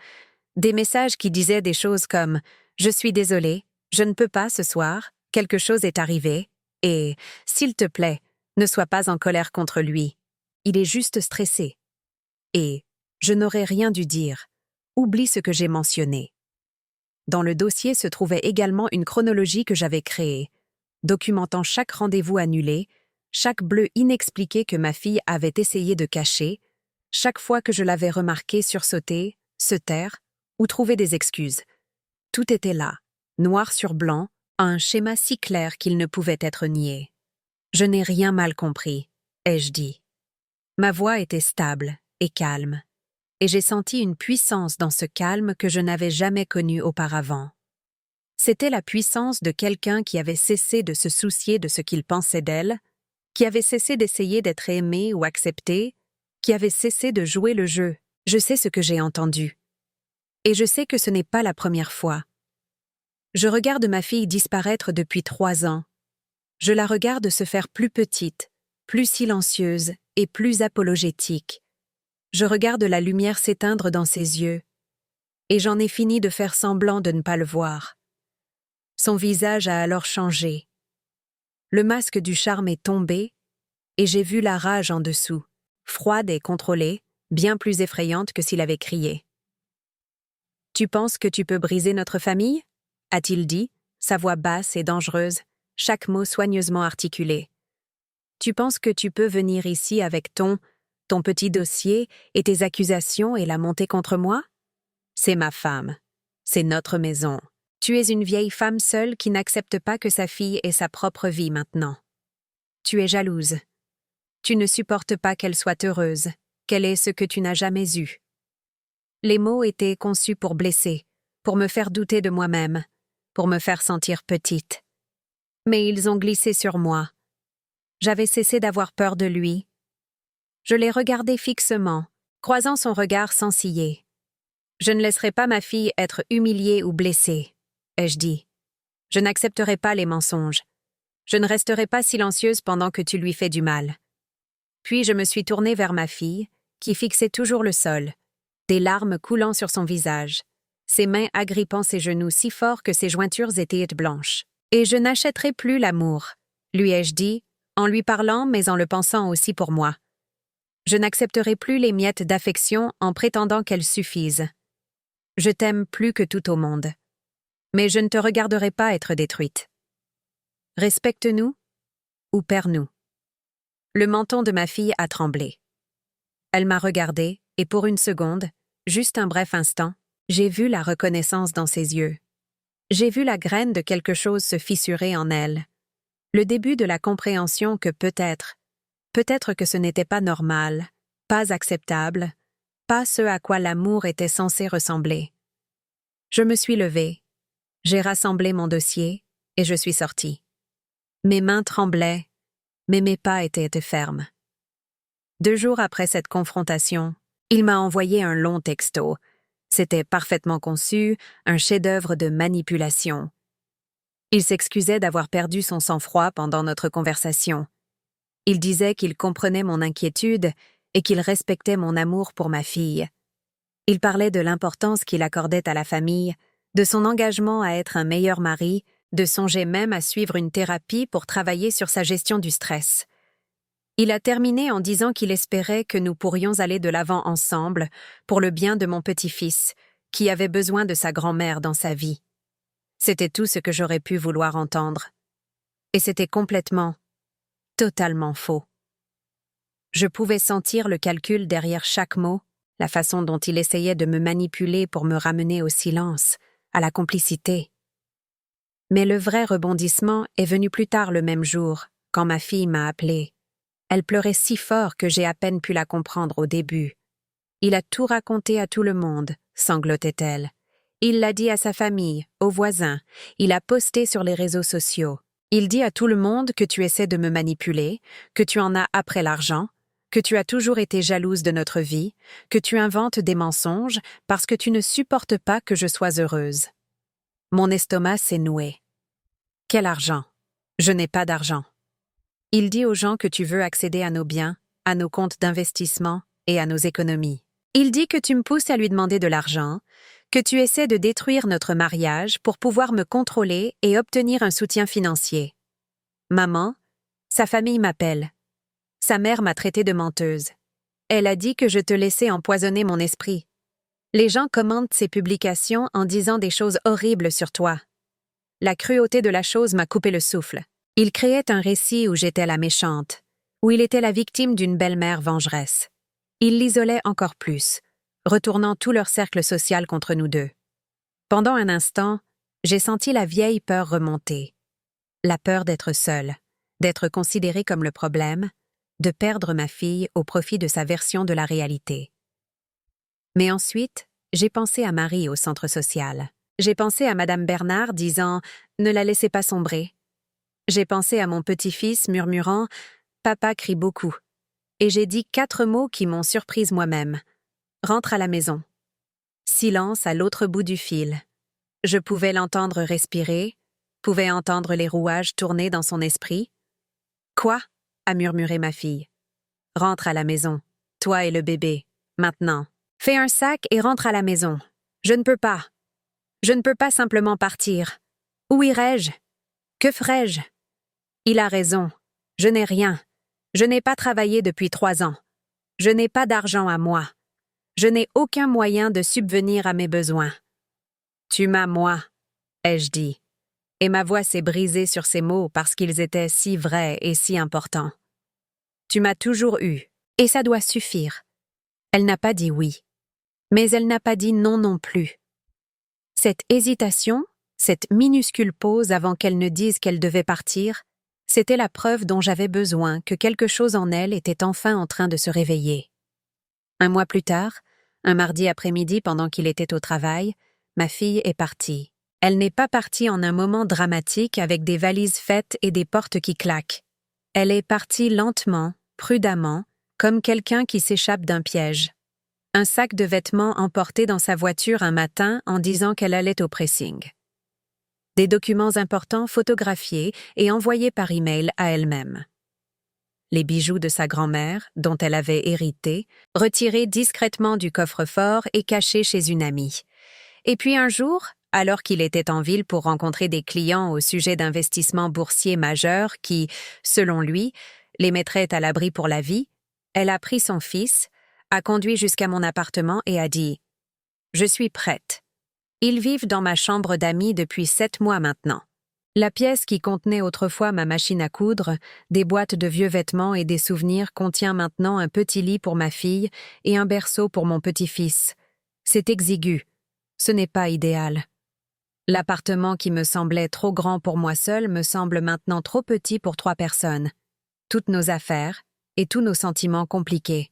des messages qui disaient des choses comme « Je suis désolée, je ne peux pas ce soir, quelque chose est arrivé » et « S'il te plaît, ne sois pas en colère contre lui, il est juste stressé » et « Je n'aurais rien dû dire, oublie ce que j'ai mentionné ». Dans le dossier se trouvait également une chronologie que j'avais créée, documentant chaque rendez-vous annulé, chaque bleu inexpliqué que ma fille avait essayé de cacher, chaque fois que je l'avais remarqué sursauter, se taire ou trouver des excuses. Tout était là, noir sur blanc, un schéma si clair qu'il ne pouvait être nié. Je n'ai rien mal compris, ai-je dit. Ma voix était stable et calme, et j'ai senti une puissance dans ce calme que je n'avais jamais connu auparavant. C'était la puissance de quelqu'un qui avait cessé de se soucier de ce qu'il pensait d'elle, qui avait cessé d'essayer d'être aimé ou accepté, qui avait cessé de jouer le jeu. Je sais ce que j'ai entendu. Et je sais que ce n'est pas la première fois. Je regarde ma fille disparaître depuis 3 ans. Je la regarde se faire plus petite, plus silencieuse et plus apologétique. Je regarde la lumière s'éteindre dans ses yeux. Et j'en ai fini de faire semblant de ne pas le voir. Son visage a alors changé. Le masque du charme est tombé, et j'ai vu la rage en dessous, froide et contrôlée, bien plus effrayante que s'il avait crié. « Tu penses que tu peux briser notre famille ?» a-t-il dit, sa voix basse et dangereuse, chaque mot soigneusement articulé. « Tu penses que tu peux venir ici avec ton petit dossier et tes accusations et la monter contre moi? C'est ma femme. C'est notre maison. Tu es une vieille femme seule qui n'accepte pas que sa fille ait sa propre vie maintenant. Tu es jalouse. Tu ne supportes pas qu'elle soit heureuse, qu'elle ait ce que tu n'as jamais eu. » Les mots étaient conçus pour blesser, pour me faire douter de moi-même, pour me faire sentir petite. Mais ils ont glissé sur moi. J'avais cessé d'avoir peur de lui. Je l'ai regardé fixement, croisant son regard sans ciller. Je ne laisserai pas ma fille être humiliée ou blessée, ai-je dit. Je n'accepterai pas les mensonges. Je ne resterai pas silencieuse pendant que tu lui fais du mal. Puis je me suis tournée vers ma fille, qui fixait toujours le sol, des larmes coulant sur son visage, ses mains agrippant ses genoux si fort que ses jointures étaient blanches. « Et je n'achèterai plus l'amour, lui ai-je dit, en lui parlant mais en le pensant aussi pour moi. Je n'accepterai plus les miettes d'affection en prétendant qu'elles suffisent. Je t'aime plus que tout au monde. Mais je ne te regarderai pas être détruite. Respecte-nous ou perds-nous. » Le menton de ma fille a tremblé. Elle m'a regardée, et pour une seconde, juste un bref instant, j'ai vu la reconnaissance dans ses yeux. J'ai vu la graine de quelque chose se fissurer en elle. Le début de la compréhension que peut-être que ce n'était pas normal, pas acceptable, pas ce à quoi l'amour était censé ressembler. Je me suis levée, j'ai rassemblé mon dossier, et je suis sortie. Mes mains tremblaient, mais mes pas étaient fermes. 2 jours après cette confrontation, il m'a envoyé un long texto. C'était parfaitement conçu, un chef-d'œuvre de manipulation. Il s'excusait d'avoir perdu son sang-froid pendant notre conversation. Il disait qu'il comprenait mon inquiétude et qu'il respectait mon amour pour ma fille. Il parlait de l'importance qu'il accordait à la famille, de son engagement à être un meilleur mari, de songer même à suivre une thérapie pour travailler sur sa gestion du stress. Il a terminé en disant qu'il espérait que nous pourrions aller de l'avant ensemble pour le bien de mon petit-fils, qui avait besoin de sa grand-mère dans sa vie. C'était tout ce que j'aurais pu vouloir entendre. Et c'était complètement, totalement faux. Je pouvais sentir le calcul derrière chaque mot, la façon dont il essayait de me manipuler pour me ramener au silence, à la complicité. Mais le vrai rebondissement est venu plus tard le même jour, quand ma fille m'a appelée. Elle pleurait si fort que j'ai à peine pu la comprendre au début. Il a tout raconté à tout le monde, sanglotait-elle. Il l'a dit à sa famille, aux voisins. Il a posté sur les réseaux sociaux. Il dit à tout le monde que tu essaies de me manipuler, que tu en as après l'argent, que tu as toujours été jalouse de notre vie, que tu inventes des mensonges parce que tu ne supportes pas que je sois heureuse. Mon estomac s'est noué. Quel argent? Je n'ai pas d'argent. Il dit aux gens que tu veux accéder à nos biens, à nos comptes d'investissement et à nos économies. Il dit que tu me pousses à lui demander de l'argent, que tu essaies de détruire notre mariage pour pouvoir me contrôler et obtenir un soutien financier. Maman, sa famille m'appelle. Sa mère m'a traitée de menteuse. Elle a dit que je te laissais empoisonner mon esprit. Les gens commentent ses publications en disant des choses horribles sur toi. La cruauté de la chose m'a coupé le souffle. Il créait un récit où j'étais la méchante, où il était la victime d'une belle-mère vengeresse. Il l'isolait encore plus, retournant tout leur cercle social contre nous deux. Pendant un instant, j'ai senti la vieille peur remonter. La peur d'être seule, d'être considérée comme le problème, de perdre ma fille au profit de sa version de la réalité. Mais ensuite, j'ai pensé à Marie au centre social. J'ai pensé à Madame Bernard disant « Ne la laissez pas sombrer ». J'ai pensé à mon petit-fils murmurant « Papa crie beaucoup ». Et j'ai dit 4 mots qui m'ont surprise moi-même. « Rentre à la maison ». Silence à l'autre bout du fil. Je pouvais l'entendre respirer, pouvais entendre les rouages tourner dans son esprit. « Quoi ?» a murmuré ma fille. « Rentre à la maison, toi et le bébé, maintenant. Fais un sac et rentre à la maison. Je ne peux pas. Je ne peux pas simplement partir. Où irais-je? Que ferais-je? » Il a raison. Je n'ai rien. Je n'ai pas travaillé depuis 3 ans. Je n'ai pas d'argent à moi. Je n'ai aucun moyen de subvenir à mes besoins. Tu m'as, moi, ai-je dit. Et ma voix s'est brisée sur ces mots parce qu'ils étaient si vrais et si importants. Tu m'as toujours eu, et ça doit suffire. Elle n'a pas dit oui. Mais elle n'a pas dit non non plus. Cette hésitation, cette minuscule pause avant qu'elle ne dise qu'elle devait partir, c'était la preuve dont j'avais besoin que quelque chose en elle était enfin en train de se réveiller. 1 mois plus tard, un mardi après-midi pendant qu'il était au travail, ma fille est partie. Elle n'est pas partie en un moment dramatique avec des valises faites et des portes qui claquent. Elle est partie lentement, prudemment, comme quelqu'un qui s'échappe d'un piège. Un sac de vêtements emporté dans sa voiture un matin en disant qu'elle allait au pressing. Des documents importants photographiés et envoyés par email à elle-même. Les bijoux de sa grand-mère, dont elle avait hérité, retirés discrètement du coffre-fort et cachés chez une amie. Et puis un jour, alors qu'il était en ville pour rencontrer des clients au sujet d'investissements boursiers majeurs qui, selon lui, les mettraient à l'abri pour la vie, elle a pris son fils, a conduit jusqu'à mon appartement et a dit « Je suis prête. Ils vivent dans ma chambre d'amis depuis 7 mois maintenant. La pièce qui contenait autrefois ma machine à coudre, des boîtes de vieux vêtements et des souvenirs contient maintenant un petit lit pour ma fille et un berceau pour mon petit-fils. C'est exigu. Ce n'est pas idéal. L'appartement qui me semblait trop grand pour moi seul me semble maintenant trop petit pour 3 personnes. Toutes nos affaires et tous nos sentiments compliqués.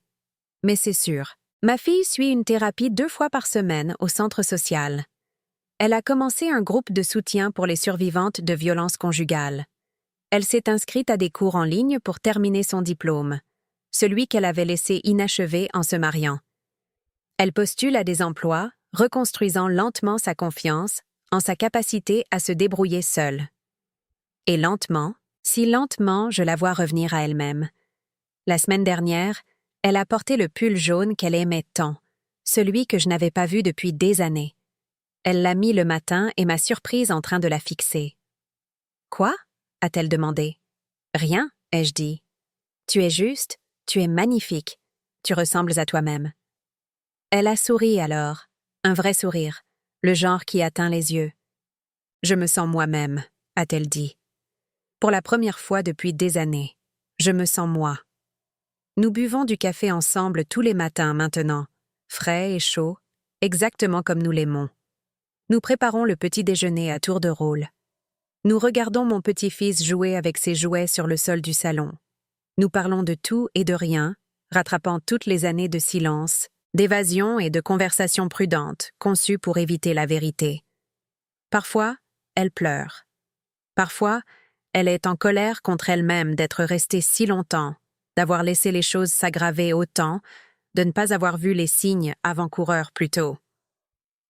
Mais c'est sûr, ma fille suit une thérapie 2 fois par semaine au centre social. Elle a commencé un groupe de soutien pour les survivantes de violences conjugales. Elle s'est inscrite à des cours en ligne pour terminer son diplôme, celui qu'elle avait laissé inachevé en se mariant. Elle postule à des emplois, reconstruisant lentement sa confiance en sa capacité à se débrouiller seule. Et lentement, si lentement, je la vois revenir à elle-même. La semaine dernière, elle a porté le pull jaune qu'elle aimait tant, celui que je n'avais pas vu depuis des années. Elle l'a mis le matin et m'a surprise en train de la fixer. « Quoi ?» a-t-elle demandé. « Rien, ai-je dit. Tu es juste, tu es magnifique, tu ressembles à toi-même. » Elle a souri alors, un vrai sourire, le genre qui atteint les yeux. « Je me sens moi-même, » a-t-elle dit. Pour la première fois depuis des années, je me sens moi. Nous buvons du café ensemble tous les matins maintenant, frais et chaud, exactement comme nous l'aimons. Nous préparons le petit déjeuner à tour de rôle. Nous regardons mon petit-fils jouer avec ses jouets sur le sol du salon. Nous parlons de tout et de rien, rattrapant toutes les années de silence, d'évasion et de conversations prudentes, conçues pour éviter la vérité. Parfois, elle pleure. Parfois, elle est en colère contre elle-même d'être restée si longtemps, d'avoir laissé les choses s'aggraver autant, de ne pas avoir vu les signes avant-coureurs plus tôt.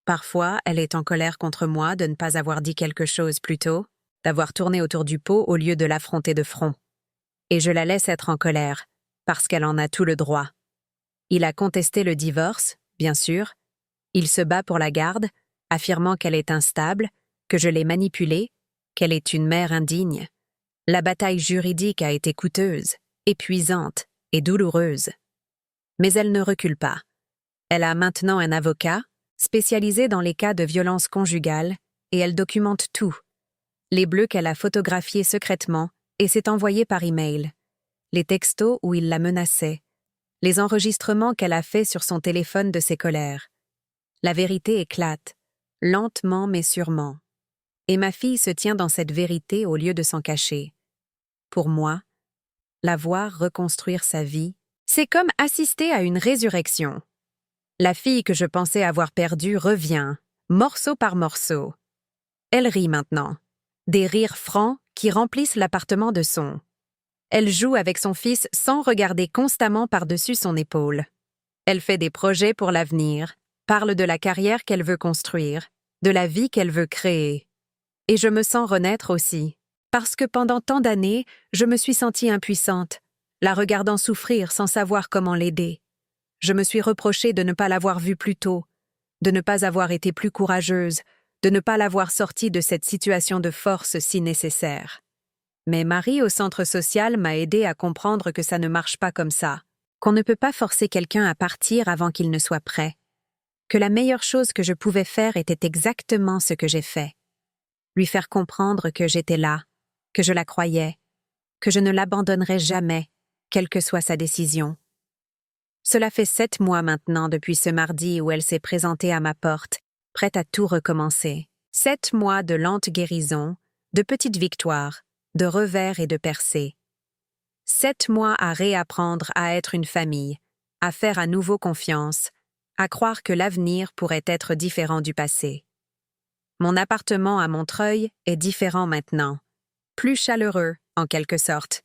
Parfois, elle est en colère contre moi de ne pas avoir dit quelque chose plus tôt, d'avoir tourné autour du pot au lieu de l'affronter de front. Et je la laisse être en colère, parce qu'elle en a tout le droit. Il a contesté le divorce, bien sûr. Il se bat pour la garde, affirmant qu'elle est instable, que je l'ai manipulée, qu'elle est une mère indigne. La bataille juridique a été coûteuse, épuisante et douloureuse. Mais elle ne recule pas. Elle a maintenant un avocat, spécialisée dans les cas de violence conjugale, et elle documente tout. Les bleus qu'elle a photographiés secrètement et s'est envoyés par email, les textos où il la menaçait, les enregistrements qu'elle a faits sur son téléphone de ses colères. La vérité éclate, lentement mais sûrement. Et ma fille se tient dans cette vérité au lieu de s'en cacher. Pour moi, la voir reconstruire sa vie, c'est comme assister à une résurrection. La fille que je pensais avoir perdue revient, morceau par morceau. Elle rit maintenant. Des rires francs qui remplissent l'appartement de son. Elle joue avec son fils sans regarder constamment par-dessus son épaule. Elle fait des projets pour l'avenir, parle de la carrière qu'elle veut construire, de la vie qu'elle veut créer. Et je me sens renaître aussi, parce que pendant tant d'années, je me suis sentie impuissante, la regardant souffrir sans savoir comment l'aider. Je me suis reproché de ne pas l'avoir vue plus tôt, de ne pas avoir été plus courageuse, de ne pas l'avoir sortie de cette situation de force si nécessaire. Mais Marie au centre social m'a aidée à comprendre que ça ne marche pas comme ça, qu'on ne peut pas forcer quelqu'un à partir avant qu'il ne soit prêt, que la meilleure chose que je pouvais faire était exactement ce que j'ai fait. Lui faire comprendre que j'étais là, que je la croyais, que je ne l'abandonnerais jamais, quelle que soit sa décision. Cela fait 7 mois maintenant depuis ce mardi où elle s'est présentée à ma porte, prête à tout recommencer. 7 mois de lente guérison, de petites victoires, de revers et de percées. 7 mois à réapprendre à être une famille, à faire à nouveau confiance, à croire que l'avenir pourrait être différent du passé. Mon appartement à Montreuil est différent maintenant, plus chaleureux, en quelque sorte,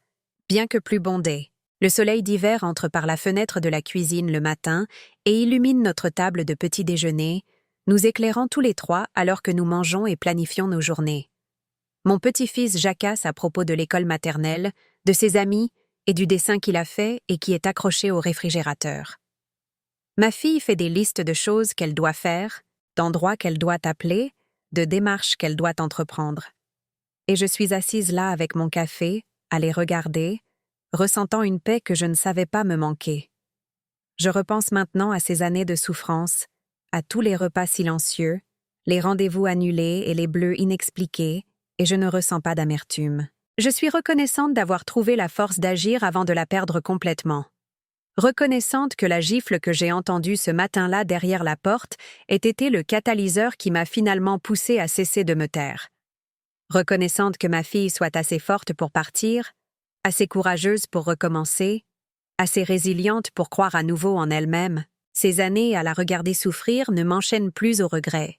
bien que plus bondé. Le soleil d'hiver entre par la fenêtre de la cuisine le matin et illumine notre table de petit déjeuner, nous éclairant tous les trois alors que nous mangeons et planifions nos journées. Mon petit-fils jacasse à propos de l'école maternelle, de ses amis et du dessin qu'il a fait et qui est accroché au réfrigérateur. Ma fille fait des listes de choses qu'elle doit faire, d'endroits qu'elle doit appeler, de démarches qu'elle doit entreprendre. Et je suis assise là avec mon café, à les regarder, ressentant une paix que je ne savais pas me manquer. Je repense maintenant à ces années de souffrance, à tous les repas silencieux, les rendez-vous annulés et les bleus inexpliqués, et je ne ressens pas d'amertume. Je suis reconnaissante d'avoir trouvé la force d'agir avant de la perdre complètement. Reconnaissante que la gifle que j'ai entendue ce matin-là derrière la porte ait été le catalyseur qui m'a finalement poussée à cesser de me taire. Reconnaissante que ma fille soit assez forte pour partir, assez courageuse pour recommencer, assez résiliente pour croire à nouveau en elle-même. Ces années à la regarder souffrir ne m'enchaînent plus au regret.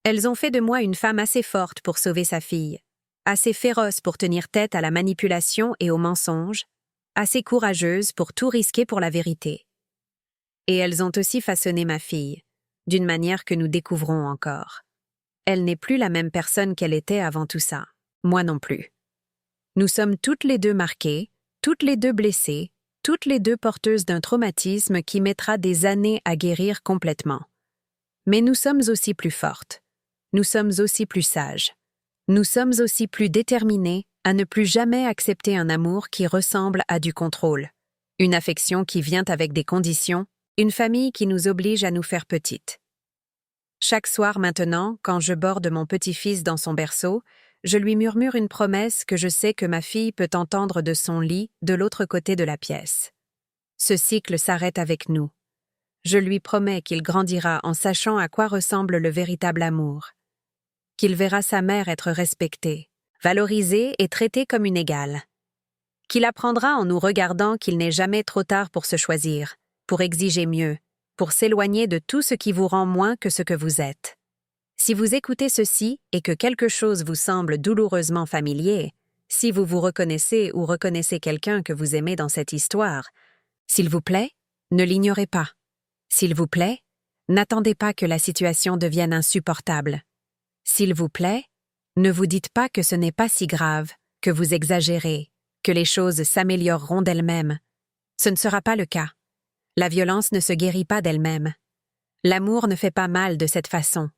Elles ont fait de moi une femme assez forte pour sauver sa fille, assez féroce pour tenir tête à la manipulation et aux mensonges, assez courageuse pour tout risquer pour la vérité. Et elles ont aussi façonné ma fille, d'une manière que nous découvrons encore. Elle n'est plus la même personne qu'elle était avant tout ça. Moi non plus. Nous sommes toutes les deux marquées, toutes les deux blessées, toutes les deux porteuses d'un traumatisme qui mettra des années à guérir complètement. Mais nous sommes aussi plus fortes. Nous sommes aussi plus sages. Nous sommes aussi plus déterminées à ne plus jamais accepter un amour qui ressemble à du contrôle, une affection qui vient avec des conditions, une famille qui nous oblige à nous faire petites. Chaque soir maintenant, quand je borde mon petit-fils dans son berceau, je lui murmure une promesse que je sais que ma fille peut entendre de son lit de l'autre côté de la pièce. Ce cycle s'arrête avec nous. Je lui promets qu'il grandira en sachant à quoi ressemble le véritable amour, qu'il verra sa mère être respectée, valorisée et traitée comme une égale, qu'il apprendra en nous regardant qu'il n'est jamais trop tard pour se choisir, pour exiger mieux, pour s'éloigner de tout ce qui vous rend moins que ce que vous êtes. Si vous écoutez ceci et que quelque chose vous semble douloureusement familier, si vous vous reconnaissez ou reconnaissez quelqu'un que vous aimez dans cette histoire, s'il vous plaît, ne l'ignorez pas. S'il vous plaît, n'attendez pas que la situation devienne insupportable. S'il vous plaît, ne vous dites pas que ce n'est pas si grave, que vous exagérez, que les choses s'amélioreront d'elles-mêmes. Ce ne sera pas le cas. La violence ne se guérit pas d'elle-même. L'amour ne fait pas mal de cette façon.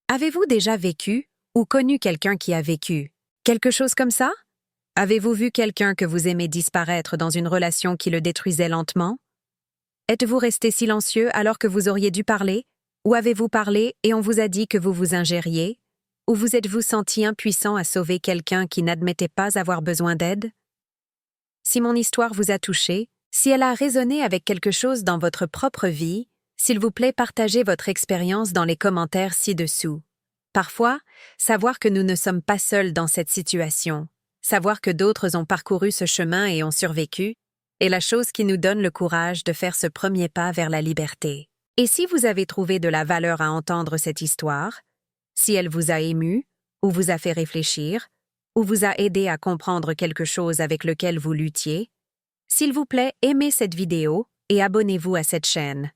Avez-vous déjà vécu ou connu quelqu'un qui a vécu quelque chose comme ça? Avez-vous vu quelqu'un que vous aimez disparaître dans une relation qui le détruisait lentement? Êtes-vous resté silencieux alors que vous auriez dû parler? Ou avez-vous parlé et on vous a dit que vous vous ingériez? Ou vous êtes-vous senti impuissant à sauver quelqu'un qui n'admettait pas avoir besoin d'aide? Si mon histoire vous a touché, si elle a résonné avec quelque chose dans votre propre vie, s'il vous plaît, partagez votre expérience dans les commentaires ci-dessous. Parfois, savoir que nous ne sommes pas seuls dans cette situation, savoir que d'autres ont parcouru ce chemin et ont survécu, est la chose qui nous donne le courage de faire ce premier pas vers la liberté. Et si vous avez trouvé de la valeur à entendre cette histoire, si elle vous a ému, ou vous a fait réfléchir, ou vous a aidé à comprendre quelque chose avec lequel vous luttiez, s'il vous plaît, aimez cette vidéo et abonnez-vous à cette chaîne.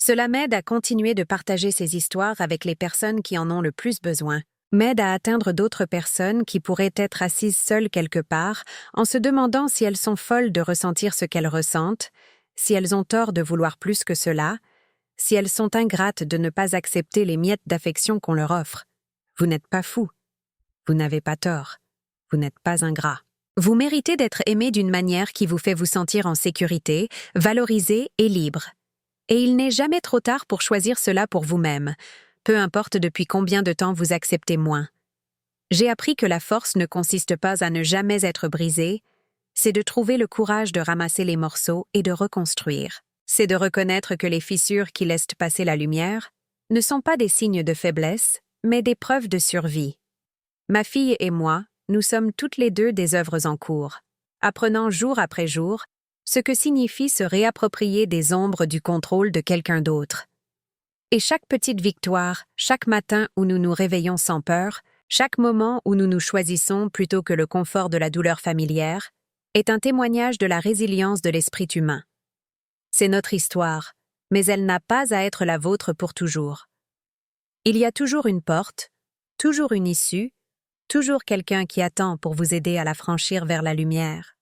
Cela m'aide à continuer de partager ces histoires avec les personnes qui en ont le plus besoin, m'aide à atteindre d'autres personnes qui pourraient être assises seules quelque part en se demandant si elles sont folles de ressentir ce qu'elles ressentent, si elles ont tort de vouloir plus que cela, si elles sont ingrates de ne pas accepter les miettes d'affection qu'on leur offre. Vous n'êtes pas fou. Vous n'avez pas tort. Vous n'êtes pas ingrat. Vous méritez d'être aimé d'une manière qui vous fait vous sentir en sécurité, valorisé et libre. Et il n'est jamais trop tard pour choisir cela pour vous-même, peu importe depuis combien de temps vous acceptez moins. J'ai appris que la force ne consiste pas à ne jamais être brisé, c'est de trouver le courage de ramasser les morceaux et de reconstruire. C'est de reconnaître que les fissures qui laissent passer la lumière ne sont pas des signes de faiblesse, mais des preuves de survie. Ma fille et moi, nous sommes toutes les deux des œuvres en cours, apprenant jour après jour ce que signifie se réapproprier des ombres du contrôle de quelqu'un d'autre. Et chaque petite victoire, chaque matin où nous nous réveillons sans peur, chaque moment où nous nous choisissons plutôt que le confort de la douleur familière, est un témoignage de la résilience de l'esprit humain. C'est notre histoire, mais elle n'a pas à être la vôtre pour toujours. Il y a toujours une porte, toujours une issue, toujours quelqu'un qui attend pour vous aider à la franchir vers la lumière.